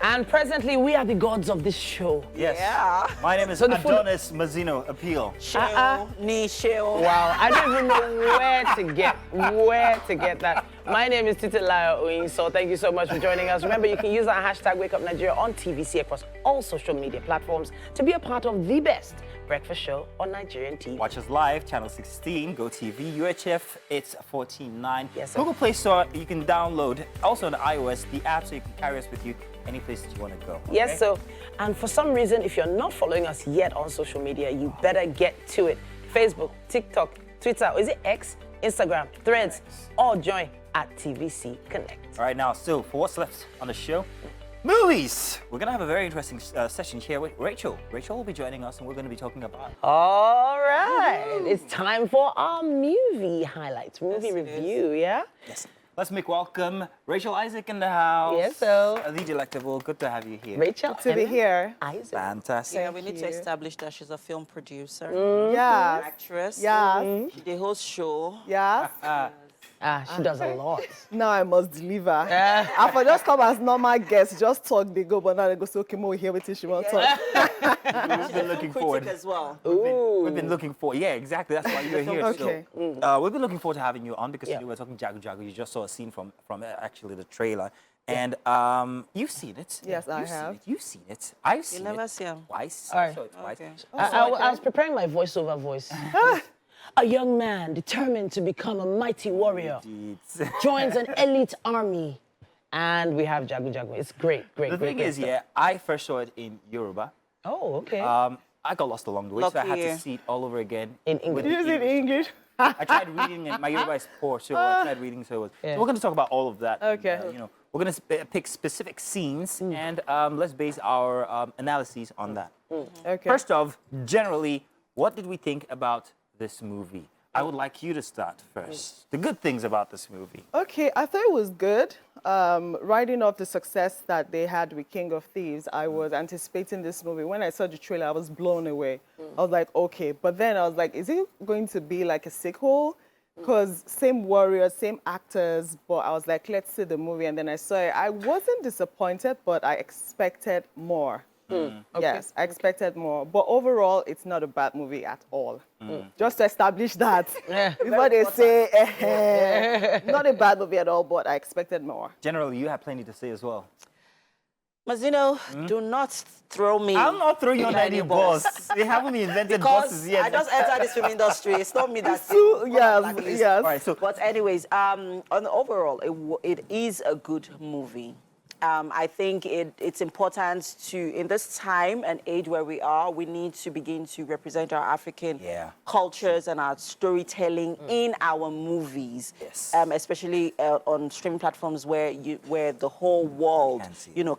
And presently, we are the gods of this show.
Yes.
Yeah.
My name is Adonis Mazino Appeal.
Sheo.
Wow, I don't even know where to get that. My name is Titilayo Oyinso. Thank you so much for joining us. Remember, you can use our hashtag #WakeUpNigeria on TVC across all social media platforms to be a part of the best breakfast show on Nigerian TV.
Watch us live, channel 16, GOTV, UHF, it's 14.9.
Yes, sir.
Google Play Store, you can download. Also on iOS, the app, so you can carry us with you any place that you want to go. Okay?
Yes, so, and for some reason, if you're not following us yet on social media, you better get to it. Facebook, TikTok, Twitter, is it X, Instagram, Threads, all join at TVC Connect.
All right, now, so for what's left on the show, movies. We're going to have a very interesting session here with Rachel. Rachel will be joining us, and we're going to be talking about...
All right, it's time for our movie highlights, movie review, yeah?
Yes. Let's make welcome Rachel Isaac in the house.
Yes, so.
The delectable, good to have you here.
Rachel,
to be here.
Isaac.
Fantastic.
Yeah, we need to establish that she's a film producer,
Yes.
actress.
Yes.
She hosts show.
Yes.
She does a lot.
Now I must deliver. I for just come as normal guest, just talk, they go, but now they go, so okay, more here with she won't talk.
We've been looking forward.
Critic as well.
We've been looking forward. Yeah, exactly. That's why you're here.
Okay.
So, we've been looking forward to having you on because today we're talking Jagu Jagu. You just saw a scene from actually the trailer. And you've seen it.
Yes, I have.
You've seen it. I've seen
never
it.
seen it.
Twice.
All right.
I saw it twice.
Okay.
I was preparing my voiceover voice. A young man determined to become a mighty warrior joins an elite army. And we have Jagu Jagu. It's great.
The thing is, I first saw it in Yoruba.
Oh, okay.
I got lost along the way, so I had
Lucky.
to see it all over again.
In English.
with
Use it in English.
I tried reading it. My Yoruba is poor, so I tried reading. So we're going to talk about all of that.
Okay.
And, we're going to pick specific scenes and let's base our analyses on that.
Okay.
First off, generally, what did we think about this movie? I would like you to start first. The good things about this movie.
Okay, I thought it was good. Riding off the success that they had with King of Thieves, I was anticipating this movie. When I saw the trailer, I was blown away. I was like, okay. But then I was like, is it going to be like a sequel? Because same warriors, same actors, but I was like, let's see the movie. And then I saw it. I wasn't disappointed, but I expected more. Yes, I expected more. But overall, it's not a bad movie at all. Just to establish that. Before they say, not a bad movie at all, but I expected more.
Generally, you have plenty to say as well.
Mazino, do not throw me.
I'm not throwing you on any bus. They haven't invented buses yet.
I just entered this film industry. It's not me that's
Yes.
All right, so
But anyways, on the overall, it is a good movie. I think it's important to, in this time and age where we are, we need to begin to represent our African cultures and our storytelling in our movies, especially on streaming platforms where the whole world,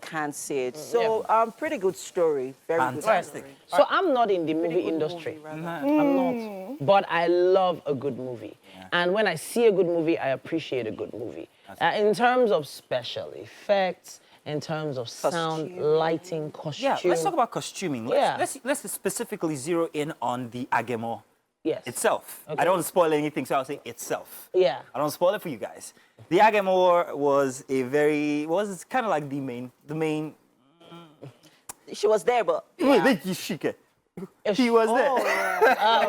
can see it. So, pretty good story, very
fantastic.
good story.
So I'm not in the movie industry. I'm not. But I love a good movie. And when I see a good movie, I appreciate a good movie. In terms of special effects, in terms of sound, lighting, costume.
Yeah, let's talk about costuming. Let's specifically zero in on the Agemo itself. Okay. I don't want to spoil anything, so I'll say itself.
Yeah.
I don't spoil it for you guys. The Agemo was was kind of like the main.
She was there, but
He was there.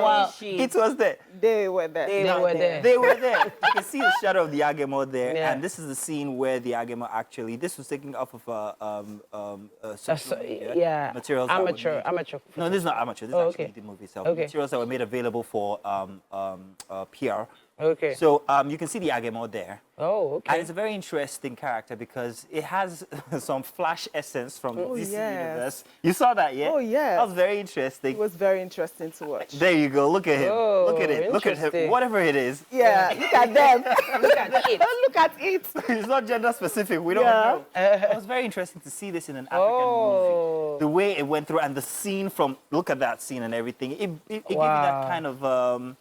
Wow.
It was there.
They were there.
They were there. You can see the shadow of the Agemo there, and this is the scene where the Agemo actually. This was taken off of materials.
Amateur.
No, this is not amateur. This is actually the movie itself.
Okay.
Materials that were made available for PR.
Okay.
So you can see the Agemo there.
Oh, okay.
And it's a very interesting character because it has some Flash essence from DC universe. You saw that, yeah?
Oh, yeah.
That was very interesting.
It was very interesting to watch.
There you go. Look at him.
Oh,
look at it. Look at him. Whatever it is.
Yeah, look at them.
Look at it.
Look at it.
It's not gender specific. We don't know. It was very interesting to see this in an African movie. The way it went through and the scene from, look at that scene and everything. It gave you that kind of,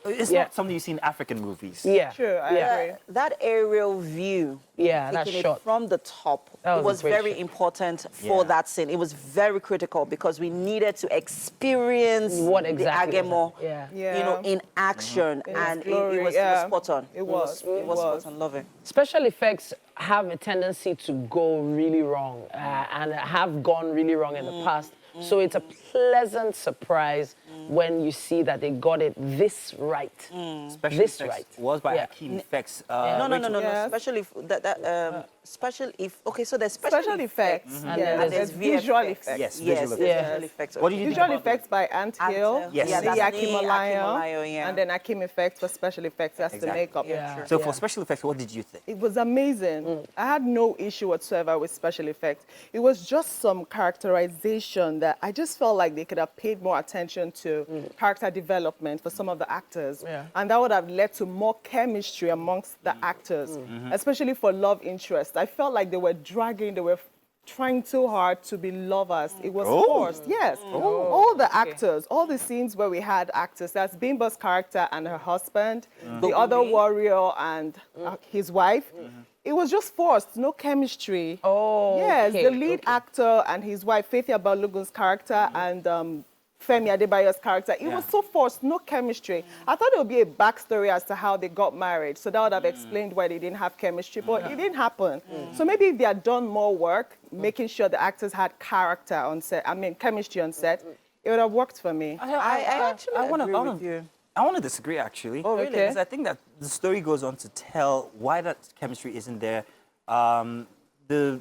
It's not something you see in African movies.
True, I agree.
That aerial view,
that
taking
shot
it from the top,
That
it
was
was
a great
very
shot.
important for that scene. It was very critical because we needed to experience
What exactly
the Agemo,
Yeah.
in action,
In
and
its glory,
it was spot on.
It was.
It was spot on. Love it.
Special effects have a tendency to go really wrong and have gone really wrong in the past. So it's a pleasant surprise when you see that they got it this right.
Special
This
effects
right.
was by
Yeah.
Hakeem Effects.
No. Special okay, so there's
Special effects.
And
Yes.
then
There's
VFX.
visual effects.
Yes,
Yes,
visual
there's
effects.
visual effects.
What did you think
Visual
about
effects by Ant Hill,
Yes.
Yeah, that's
Akim
the Akim
Olayo,
Olayo, yeah.
and then Akim Effects for special effects. That's
Exactly.
the makeup.
Yeah.
So for special effects, what did you think?
It was amazing. I had no issue whatsoever with special effects. It was just some characterization that I just felt like they could have paid more attention to character development for some of the actors.
Yeah.
And that would have led to more chemistry amongst the actors, especially for love interest. I felt like they were dragging, they were trying too hard to be lovers. It was forced. Yes. All the actors, all the scenes where we had actors, that's Bimba's character and her husband, the other warrior and his wife. It was just forced, no chemistry.
Oh,
yes,
okay,
the lead actor and his wife, Faithia Balogun's character, and Femi Adebayo's character. It was so forced, no chemistry. I thought there would be a backstory as to how they got married, so that would have explained why they didn't have chemistry, but it didn't happen. So maybe if they had done more work, making sure the actors had character on set, chemistry on set, it would have worked for me.
I actually agree with you.
I want to disagree, actually.
Oh, really?
Because I think that the story goes on to tell why that chemistry isn't there. There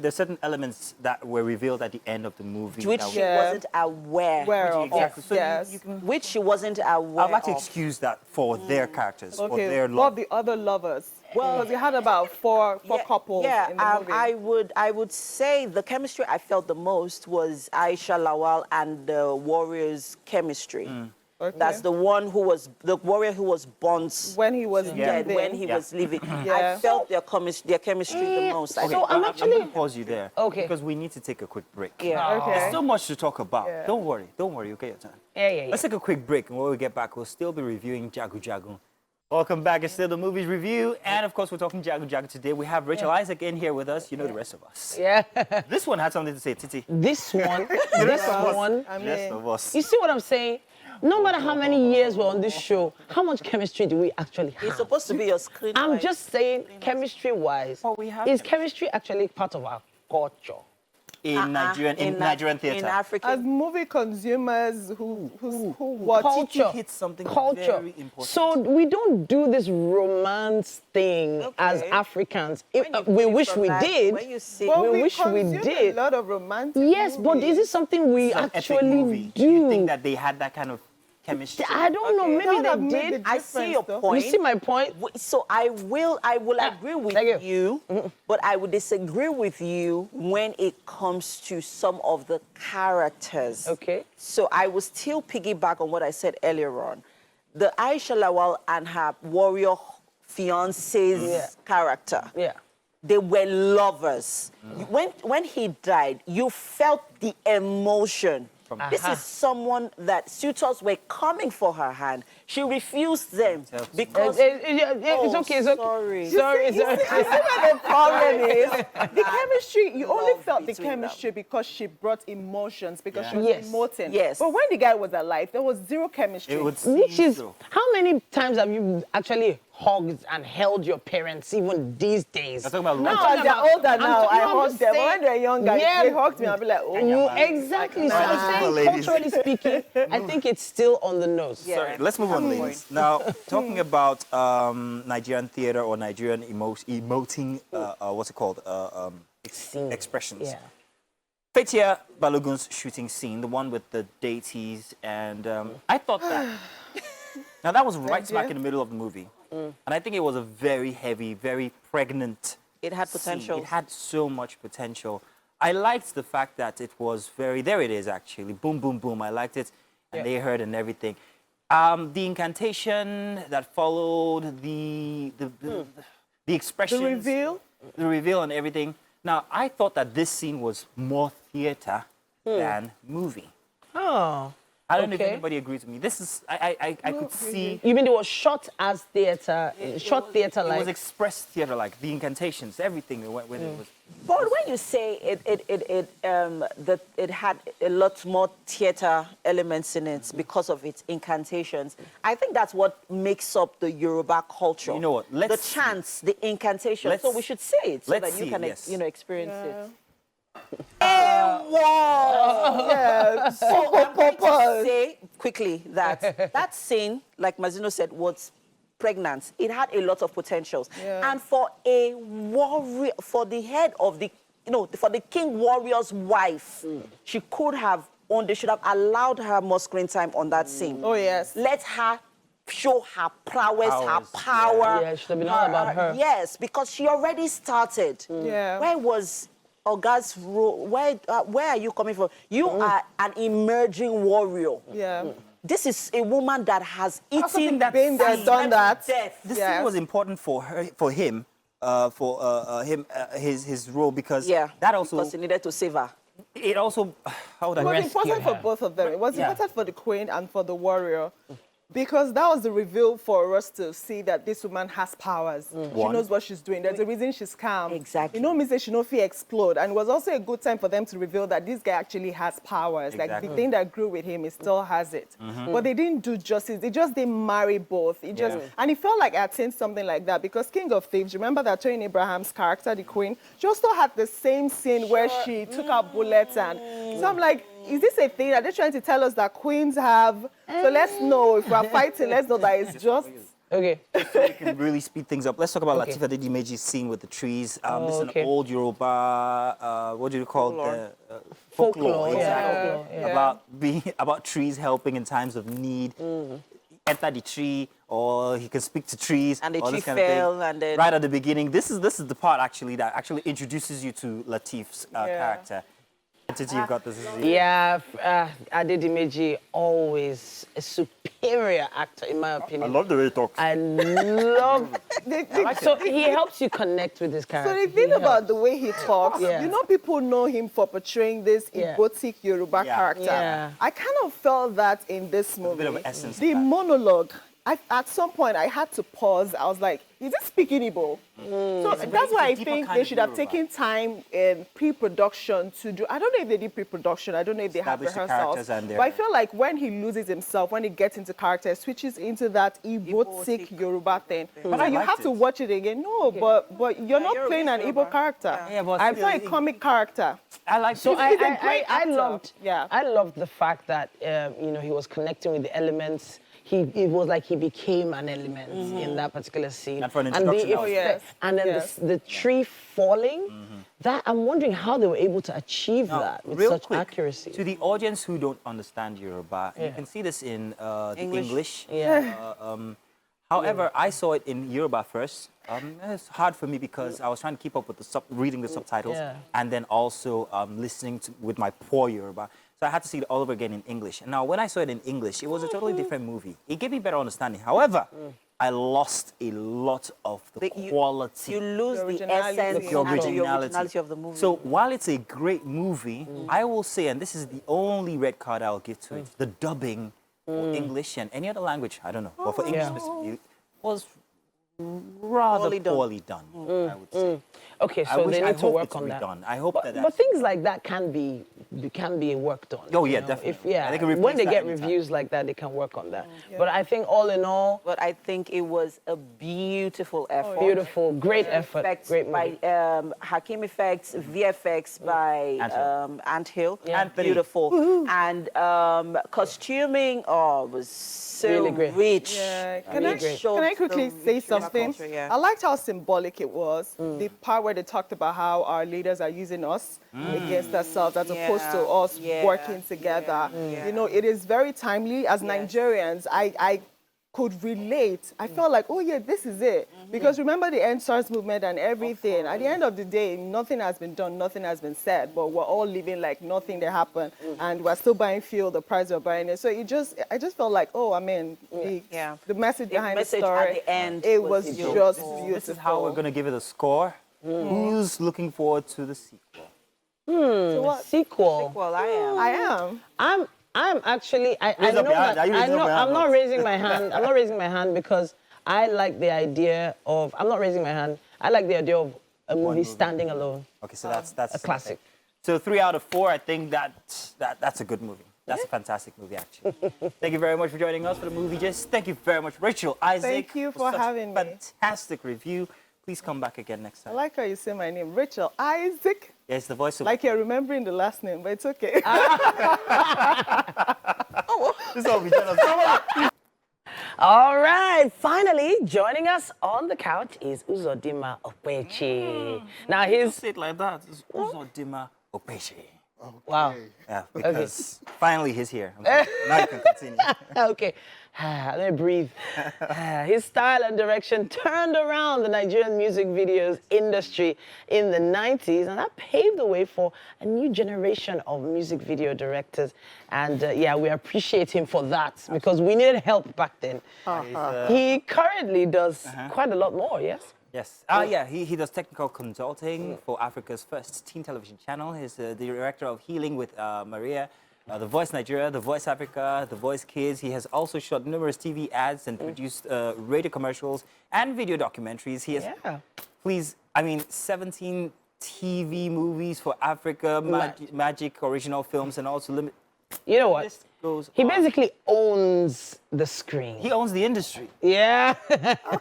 are certain elements that were revealed at the end of the movie.
Which
that
she wasn't aware
Of.
Exactly. So
Yes.
Which she wasn't aware
I'd like to
of.
excuse that for their characters, for
Okay,
their
what
love.
of the other lovers? Well, because we had about four couples in the movie.
I would say the chemistry I felt the most was Aisha Lawal and the warrior's chemistry.
Okay.
That's the one who was the warrior who was born
when he was
dead,
leaving.
when he was leaving.
Yeah.
I felt their chemistry the most. I
Okay,
think.
I'm
I'm
actually-
going to pause you there.
Okay.
Because we need to take a quick break.
Yeah.
Okay.
There's so much to talk about.
Yeah.
Don't worry, you get your time.
Yeah.
Let's take a quick break, and when we get back, we'll still be reviewing Jagu Jagu. Welcome back. It's still the movies review, and of course, we're talking Jagu Jagu today. We have Rachel Isaac in here with us. You know the rest of us.
Yeah.
This one had something to say, Titi.
This one,
I
The rest
mean,
of us.
you see what I'm saying? No matter how many years we're on this show, how much chemistry do we actually have?
It's supposed to be your screen.
I'm just saying, chemistry-wise,
we have
is chemistry actually part of our culture?
In Nigerian theater.
in Africa.
as movie consumers who watch
Culture.
hit something
Culture.
very important.
So we don't do this romance thing as Africans. We wish we did.
When you see,
Well,
we wish we
consume
did.
a lot of romantic
Yes, but
movies.
is it something we
It's an epic
actually
movie.
do?
Do you think that they had that kind of chemistry?
I don't know.
Okay,
Maybe
that would
they
have made
did.
the
I see your
difference, though.
point.
You see my point?
So I will agree with
thank
you, but I would disagree with you when it comes to some of the characters.
Okay.
So I will still piggyback on what I said earlier on. The Aisha Lawal and her warrior fiance's character.
Yeah.
They were lovers. When he died, you felt the emotion. This is someone that suitors were coming for her hand. She refused them because
It's okay. It's okay.
sorry.
Sorry.
You see where the problem is? The chemistry, you only felt the
between them.
chemistry because she brought emotions, because she was
Yes.
emoting.
Yes.
But when the guy was alive, there was zero chemistry.
It would
Which
seem
is,
so.
how many times have you actually hugged and held your parents even these days?
I'm talking about
Now,
love.
as they're older now, I
I'm
hug
just
them. But
saying-
when they're younger,
Yeah.
if they hugged me, I'll be like, oh.
Exactly. So I'm saying,
Ladies.
culturally speaking, I think it's still on the nose.
Sorry, let's move on, ladies. Now, talking about Nigerian theater or Nigerian emoting, what's it called? Expressions.
Yeah.
Faithia Balogun's shooting scene, the one with the deities, and I thought that. Now, that was right smack in the middle of the movie. And I think it was a very heavy, very pregnant.
It had
scene.
potential.
It had so much potential. I liked the fact that it was very, there it is actually, boom, boom, boom. I liked it, and they heard and everything. The incantation that followed, the expressions. The reveal and everything. Now, I thought that this scene was more theater than movie.
Oh.
I don't know if anybody agrees with me. This is, I could see.
You mean it was shot as theater, short theater like?
It was expressed theater like, the incantations, everything. When it was.
But when you say it had a lot more theater elements in it because of its incantations, I think that's what makes up the Yoruba culture.
You know what?
The chants, the incantation. So we should say it so that you can, experience it.
Yeah.
So I'm going to say quickly that that scene, like Mazino said, was pregnant. It had a lot of potentials.
Yeah.
And for a warrior, for the head of the, for the king warrior's wife, she could have, they should have allowed her more screen time on that scene.
Oh, yes.
Let her show her prowess, her power.
Yeah, it should have been all about her.
Yes, because she already started.
Yeah.
Where was Oga's role? Where are you coming from? You are an emerging warrior.
Yeah.
This is a woman that has eaten
that, been there, done that.
This thing was important for him, his role, because that also.
Because he needed to save her.
It also, how would I
It was important for both of them. It was important for the queen and for the warrior. Because that was the reveal for us to see that this woman has powers. She knows what she's doing. There's a reason she's calm.
Exactly.
You know, means that she knows fear explode. And it was also a good time for them to reveal that this guy actually has powers. Like the thing that grew with him, he still has it. But they didn't do justice. They just didn't marry both. It just and it felt like I had seen something like that because King of Thieves, remember that Toyin Abraham's character, the queen, she also had the same scene where she took out bullets and so I'm like, is this a thing? Are they trying to tell us that queens have? So let's know if we're fighting. Let's know that it's just.
Okay.
So we can really speed things up. Let's talk about Lateef Adedimeji's scene with the trees. This is an old Yoruba, what do you call it? Folklore. Exactly. About trees helping in times of need. Enter the tree, or he can speak to trees.
And the
or
tree
this kind
fell,
of thing.
and then.
Right at the beginning. This is the part actually that actually introduces you to Lateef's character. You've got this.
Yeah, Adedimeji, always a superior actor, in my opinion.
I love the way he talks.
I love. So he helps you connect with his character.
So the thing about the way he talks,
Yeah.
you know, people know him for portraying this egotic Yoruba character.
Yeah.
I kind of felt that in this movie.
A bit of essence.
The monologue. At some point, I had to pause. I was like, is it speaking Igbo? So that's why I think they should have taken time in pre-production to do. I don't know if they did pre-production. I don't know if they have rehearsals. But I feel like when he loses himself, when he gets into character, switches into that Igbo-sick Yoruba thing. But you have to watch it again. No, but you're not playing an Igbo character.
Yeah, but
I'm playing a comic character.
I like. So I loved.
Yeah.
I loved the fact that he was connecting with the elements. It was like he became an element in that particular scene.
And for an introduction.
And then the tree falling, that I'm wondering how they were able to achieve that with such accuracy.
To the audience who don't understand Yoruba, you can see this in the English. However, I saw it in Yoruba first. It's hard for me because I was trying to keep up with reading the subtitles and then also listening with my poor Yoruba. So I had to see it all over again in English. And now when I saw it in English, it was a totally different movie. It gave me better understanding. However, I lost a lot of the quality.
You lose the essence
the
originality of the movie.
So while it's a great movie, I will say, and this is the only red card I'll give to it, the dubbing for English and any other language, I don't know, but for English specifically, was rather poorly done, I would say.
Okay, so they need to work on that.
I hope that.
But things like that can be worked on.
Oh yeah, definitely.
When they get reviews like that, they can work work on that. But I think all in all,
but I think it was a beautiful effort.
Beautiful, great effort, great movie.
By Hakim Effects, VFX by Anthill. Beautiful. And costuming, was so
really
rich.
Yeah. Can I quickly say something? I liked how symbolic it was. The part where they talked about how our leaders are using us against ourselves as opposed to us working together. You know, it is very timely. As Nigerians, I could relate. I felt like, oh yeah, this is it. Because remember the EndSARS movement and everything. At the end of the day, nothing has been done, nothing has been said, but we're all living like nothing that happened. And we're still buying fuel, the price we're buying it. So I just felt like, oh, I mean, the message behind the story,
at the end
it was just beautiful.
This is how we're going to give it a score. Who's looking forward to the sequel?
Sequel.
I am.
I am.
I'm actually, I
Raise
know
up your hand.
that,
Are you raising up your hand?
I'm not raising my hand. I'm not raising my hand because I like the idea of, I'm not raising my hand. I like the idea of a movie standing alone.
Okay, so that's
a classic.
So 3 out of 4, I think that's a good movie. That's a fantastic movie, actually. Thank you very much for joining us for the movie gist. Thank you very much, Rachel Isaac.
Thank you for
such
having me.
Fantastic review. Please come back again next
I
time.
like how you say my name, Rachel Isaac.
Yes, the voice of...
Like you're remembering the last name, but it's okay.
This will be done.
All right, finally, joining us on the couch is Uzodimma Okpechi. Now,
Don't say it like that. It's Uzodimma Okpechi.
Wow.
Yeah, because finally he's here. Okay. Now you can continue.
Okay, let me breathe. His style and direction turned around the Nigerian music videos industry in the 90s, and that paved the way for a new generation of music video directors. And yeah, we appreciate him for that because we needed help back then. He currently does quite a lot more, yes?
Yes. Yeah, he does technical consulting for Africa's first teen television channel. He's the director of Healing with Maria, The Voice Nigeria, The Voice Africa, The Voice Kids. He has also shot numerous TV ads and produced radio commercials and video documentaries. He has, 17 TV movies for Africa, Magic original films, and also
You know what? He basically owns the screen.
He owns the industry.
Yeah.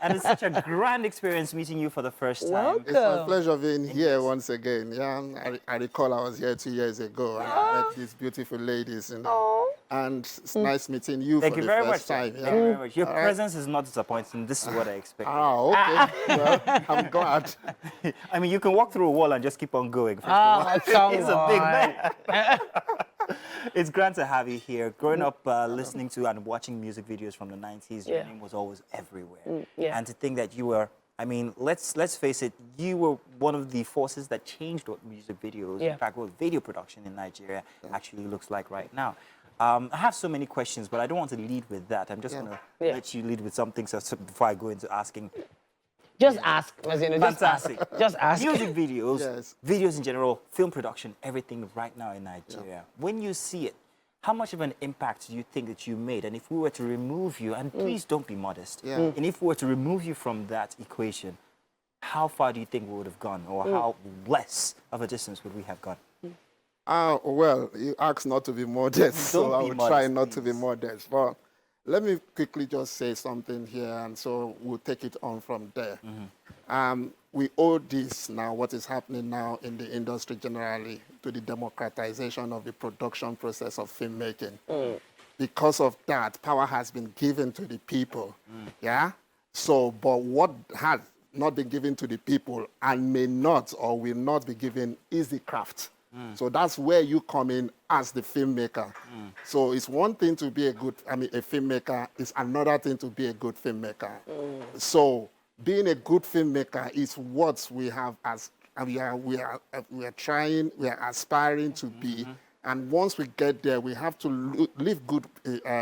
And it's such a grand experience meeting you for the first time.
Welcome.
It's my pleasure being here once again. Yeah, I recall I was here 2 years ago and I met these beautiful ladies, you know. And it's nice meeting you for the first time.
Thank you very much. Your presence is not disappointing. This is what I expect.
Okay. Well, I'm glad.
I mean, you can walk through a wall and just keep on going.
He's a
big man. It's great to have you here. Growing up listening to and watching music videos from the 90s, your name was always everywhere. And to think that you were, I mean, let's face it, you were one of the forces that changed what music videos, in fact, what video production in Nigeria actually looks like right now. I have so many questions, but I don't want to lead with that. I'm just going to let you lead with something before I go into asking.
Just ask, Mazino.
Fantastic.
Just ask.
Music videos, videos in general, film production, everything right now in Nigeria. When you see it, how much of an impact do you think that you made? And if we were to remove you, and please don't be modest, and if we were to remove you from that equation, how far do you think we would have gone? Or how less of a distance would we have gone?
Well, you asked not to be modest, so I will try not to be modest. But let me quickly just say something here, and so we'll take it on from there. We owe this now, what is happening now in the industry generally, to the democratization of the production process of filmmaking. Because of that, power has been given to the people, So, but what has not been given to the people and may not or will not be given is the craft. So that's where you come in as the filmmaker. So it's one thing to be a filmmaker. It's another thing to be a good filmmaker. So being a good filmmaker is what we have as we are aspiring to be. And once we get there, we have to leave good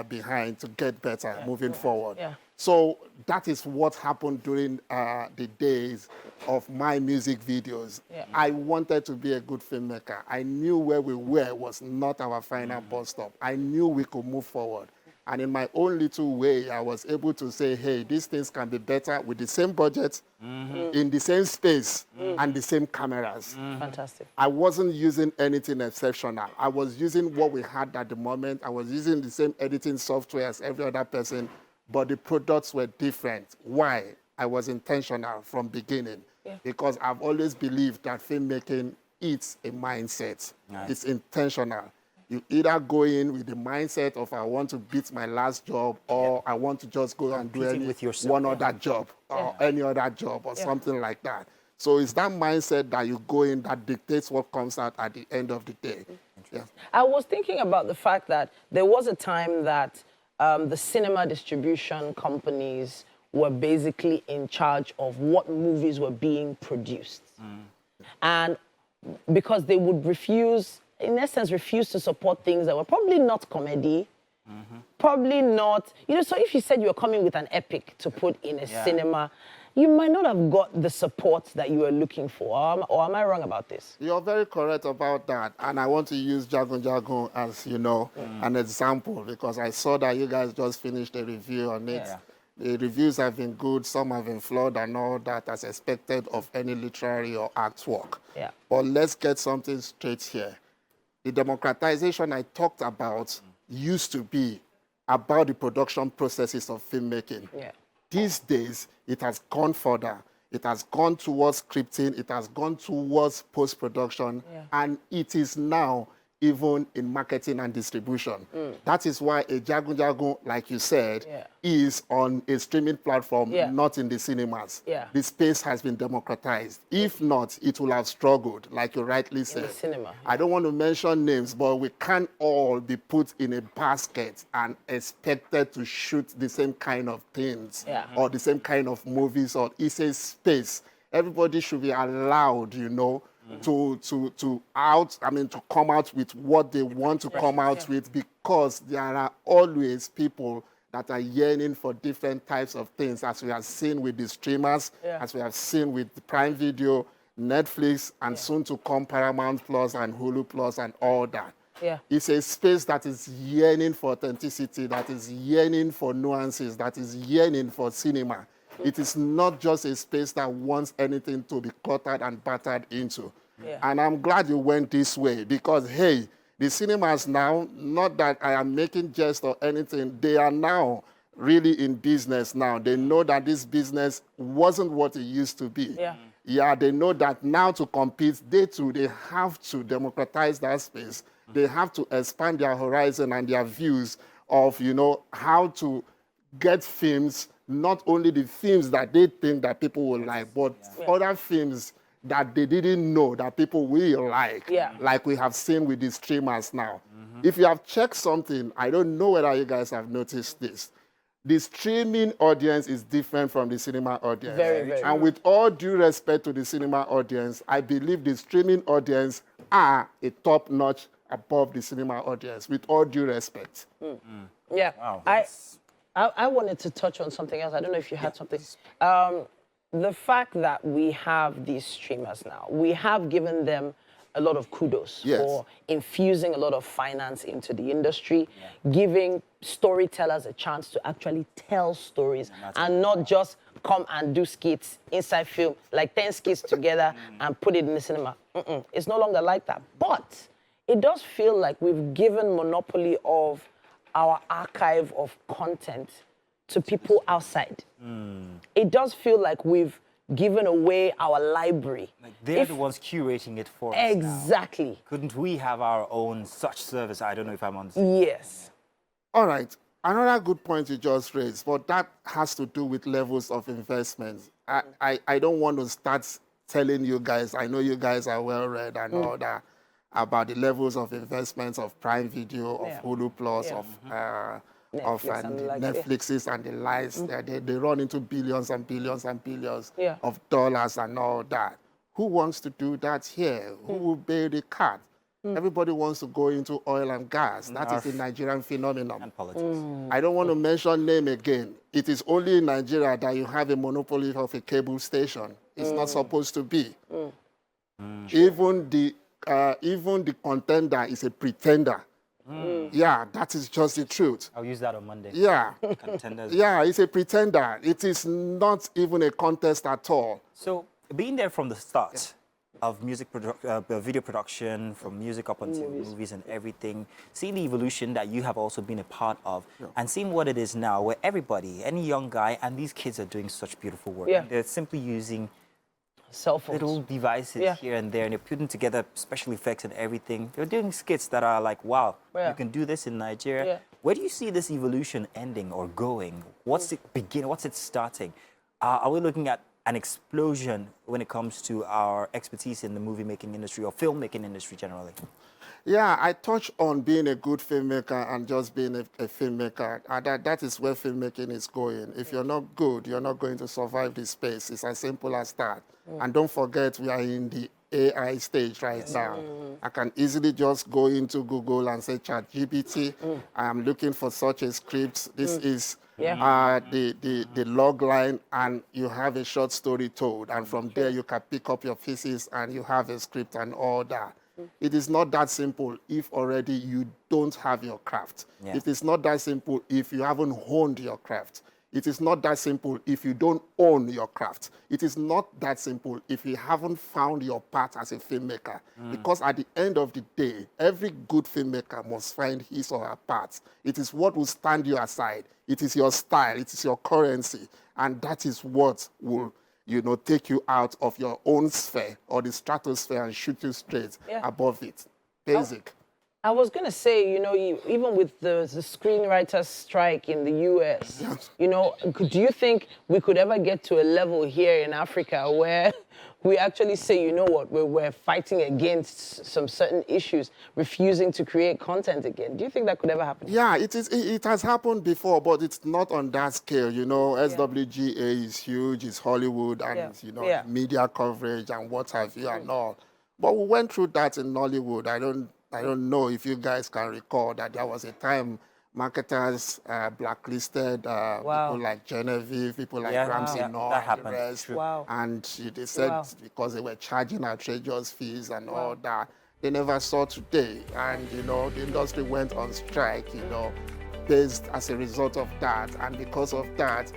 behind to get better moving forward. So that is what happened during the days of my music videos. I wanted to be a good filmmaker. I knew where we were was not our final bus stop. I knew we could move forward. And in my own little way, I was able to say, hey, these things can be better with the same budget, in the same space, and the same cameras.
Fantastic.
I wasn't using anything exceptional. I was using what we had at the moment. I was using the same editing software as every other person, but the products were different. Why? I was intentional from beginning, because I've always believed that filmmaking is a mindset. It's intentional. You either go in with the mindset of I want to beat my last job, or I want to just go and do one other job or any other job or something like that. So it's that mindset that you go in that dictates what comes out at the end of the day.
I was thinking about the fact that there was a time that the cinema distribution companies were basically in charge of what movies were being produced. And because they would refuse to support things that were probably not comedy, probably not, so if you said you were coming with an epic to put in a cinema, you might not have got the support that you were looking for. Or am I wrong about this?
You're very correct about that. And I want to use Jagun Jagun as, you know, an example, because I saw that you guys just finished a review on it.
Yeah.
The reviews have been good, some have been flawed and all that, as expected of any literary or artwork.
Yeah.
But let's get something straight here. The democratization I talked about used to be about the production processes of filmmaking.
Yeah.
These days, it has gone further. It has gone towards scripting. It has gone towards post-production.
Yeah.
And it is now even in marketing and distribution. That is why a Jagun Jagun, like you said, is on a streaming platform, not in the cinemas.
Yeah.
The space has been democratized. If not, it will have struggled, like you rightly said.
In the cinema.
I don't want to mention names, but we can't all be put in a basket and expected to shoot the same kind of things or the same kind of movies. Or it's a space. Everybody should be allowed, you know, to come out with what they want to come out with, because there are always people that are yearning for different types of things, as we have seen with the streamers, as we have seen with Prime Video, Netflix, and soon to come Paramount Plus and Hulu Plus and all that.
Yeah.
It's a space that is yearning for authenticity, that is yearning for nuances, that is yearning for cinema. It is not just a space that wants anything to be cluttered and battered into. Yeah. And I'm glad you went this way, because, hey, the cinemas now, not that I am making jest or anything, they are now really in business now. They know that this business wasn't what it used to be. Yeah. Yeah, they know that now to compete, they have to democratize that space. They have to expand their horizon and their views of, you know, how to get films, not only the films that they think that people will like, but other films that they didn't know that people will like, like we have seen with the streamers now. If you have checked something, I don't know whether you guys have noticed this. The streaming audience is different from the cinema audience.
Very, very.
And with all due respect to the cinema audience, I believe the streaming audience are a top-notch above the cinema audience, with all due respect.
Yeah.
Wow.
I wanted to touch on something else. I don't know if you had something. The fact that we have these streamers now, we have given them a lot of kudos for infusing a lot of finance into the industry, giving storytellers a chance to actually tell stories and not just come and do skits inside film, like 10 skits together and put it in the cinema. It's no longer like that. But it does feel like we've given monopoly of our archive of content to people outside. It does feel like we've given away our library.
Like they're the ones curating it for us.
Exactly.
Now. Couldn't we have our own such service? I don't know if I'm on.
Yes.
All right. Another good point you just raised, but that has to do with levels of investment. I don't want to start telling you guys, I know you guys are well read and all that, about the levels of investments of Prime Video, of Hulu Plus, of Netflixes and the likes. They run into billions and billions and billions of dollars and all that. Who wants to do that here? Who will bear the cut? Everybody wants to go into oil and gas. That is a Nigerian phenomenon.
And politics.
I don't want to mention name again. It is only in Nigeria that you have a monopoly of a cable station. It's not supposed to be. Even the contender is a pretender. Yeah, that is just the truth.
I'll use that on Monday.
Yeah.
Contenders.
Yeah, it's a pretender. It is not even a contest at all.
So, being there from the start of video production, from music up until movies and everything, seeing the evolution that you have also been a part of, and seeing what it is now, where everybody, any young guy, and these kids are doing such beautiful work. Yeah. They're simply using
cell phones,
little devices here and there, and they're putting together special effects and everything. They're doing skits that are like, wow, you can do this in Nigeria. Where do you see this evolution ending or going? What's it begin? What's it starting? Are we looking at an explosion when it comes to our expertise in the movie-making industry or filmmaking industry generally?
Yeah, I touched on being a good filmmaker and just being a filmmaker. That is where filmmaking is going. If you're not good, you're not going to survive this space. It's as simple as that. And don't forget, we are in the AI stage right now. I can easily just go into Google and say, ChatGPT, I am looking for such a script. This is the log line, and you have a short story told. And from there, you can pick up your pieces and you have a script and all that. It is not that simple if already you don't have your craft.
Yeah.
It is not that simple if you haven't honed your craft. It is not that simple if you don't own your craft. It is not that simple if you haven't found your path as a filmmaker. Because at the end of the day, every good filmmaker must find his or her path. It is what will stand you aside. It is your style. It is your currency. And that is what will, take you out of your own sphere or the stratosphere and shoot you straight above it. Basic.
I was going to say, even with the screenwriters strike in the US, do you think we could ever get to a level here in Africa where we actually say, you know what, we're fighting against some certain issues, refusing to create content again? Do you think that could ever happen?
Yeah, it has happened before, but it's not on that scale. SWGA is huge, it's Hollywood, and media coverage and what have you and all. But we went through that in Nollywood. I don't know if you guys can recall that there was a time marketers blacklisted people like Genevieve, people like Ramsey Noah, and the rest. And they said because they were charging outrageous fees and all that, they never saw today. And, the industry went on strike, based as a result of that. And because of that,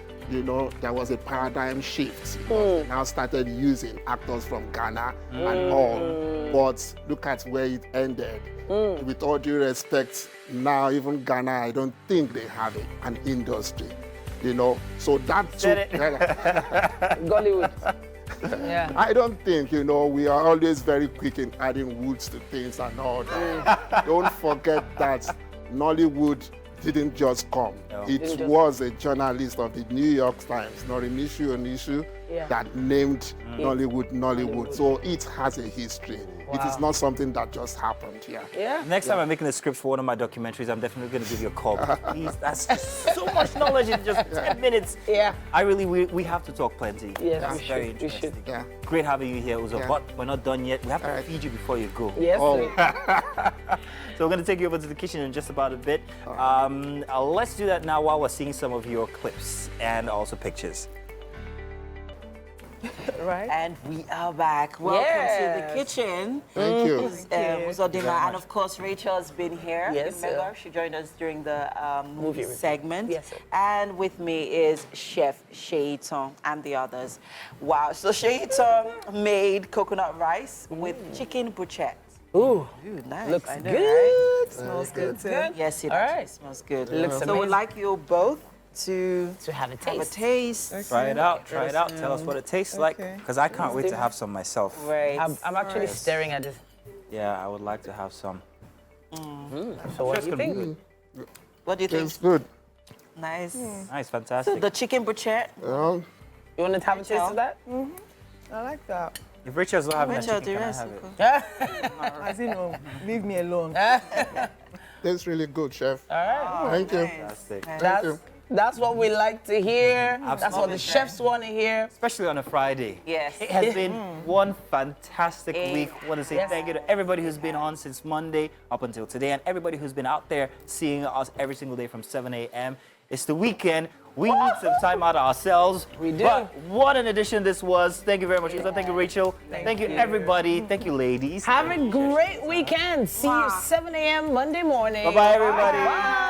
there was a paradigm shift. They now started using actors from Ghana and all. But look at where it ended. With all due respect, now even Ghana, I don't think they have an industry. So that
Gollywood.
I don't think, we are always very quick in adding woods to things and all that. Don't forget that Nollywood didn't just come. It was a journalist of the New York Times, Norimishu Onishu, that named Nollywood. So it has a history. It is not something that just happened here.
Next time I'm making a script for one of my documentaries, I'm definitely going to give you a call. Please, that's just so much knowledge in just 10 minutes. We have to talk plenty. That's very interesting. Great having you here, Uzo. But we're not done yet. We have to feed you before you go.
Yes,
So we're going to take you over to the kitchen in just about a bit. Let's do that now while we're seeing some of your clips and also pictures.
Right. And we are back. Welcome to the kitchen.
Thank you.
Uzodimma, and of course Rachel has been here.
Yes.
Remember, she joined us during the movie segment.
Yes, sir.
And with me is Chef Sheiton and the others. Wow. So Sheiton made coconut rice with chicken bruschetta.
Ooh,
nice.
Looks
I know,
good.
Right?
Smells good too.
Yes, it
Alright.
smells good.
Looks
So
amazing.
we'd like you both to
have a taste.
Try it out. Tell us what it tastes like, because I can't wait to have some myself.
Right.
I'm actually staring at this.
Yeah, I would like to have some.
So what do you think?
What do you think?
It's good.
Nice.
Nice, fantastic.
So the chicken bruschetta.
Well,
You want to have a taste of that?
I like that.
If Richard's not having
Rachel,
a chicken,
the
can I
rest
have it?
As you know, leave me alone.
tastes really good, Chef.
All right.
Thank you.
Fantastic.
Thank you.
That's what we like to hear. That's what the chefs want to hear.
Especially on a Friday.
Yes.
It has been one fantastic week. I want to say thank you to everybody who's been on since Monday up until today, and everybody who's been out there seeing us every single day from 7 a.m. It's the weekend. We need some time out ourselves.
We do.
But what an edition this was. Thank you very much, Uzo. Thank you, Rachel. Thank you, everybody. Thank you, ladies.
Have a great weekend. See you 7 a.m. Monday morning.
Bye-bye, everybody.
Bye.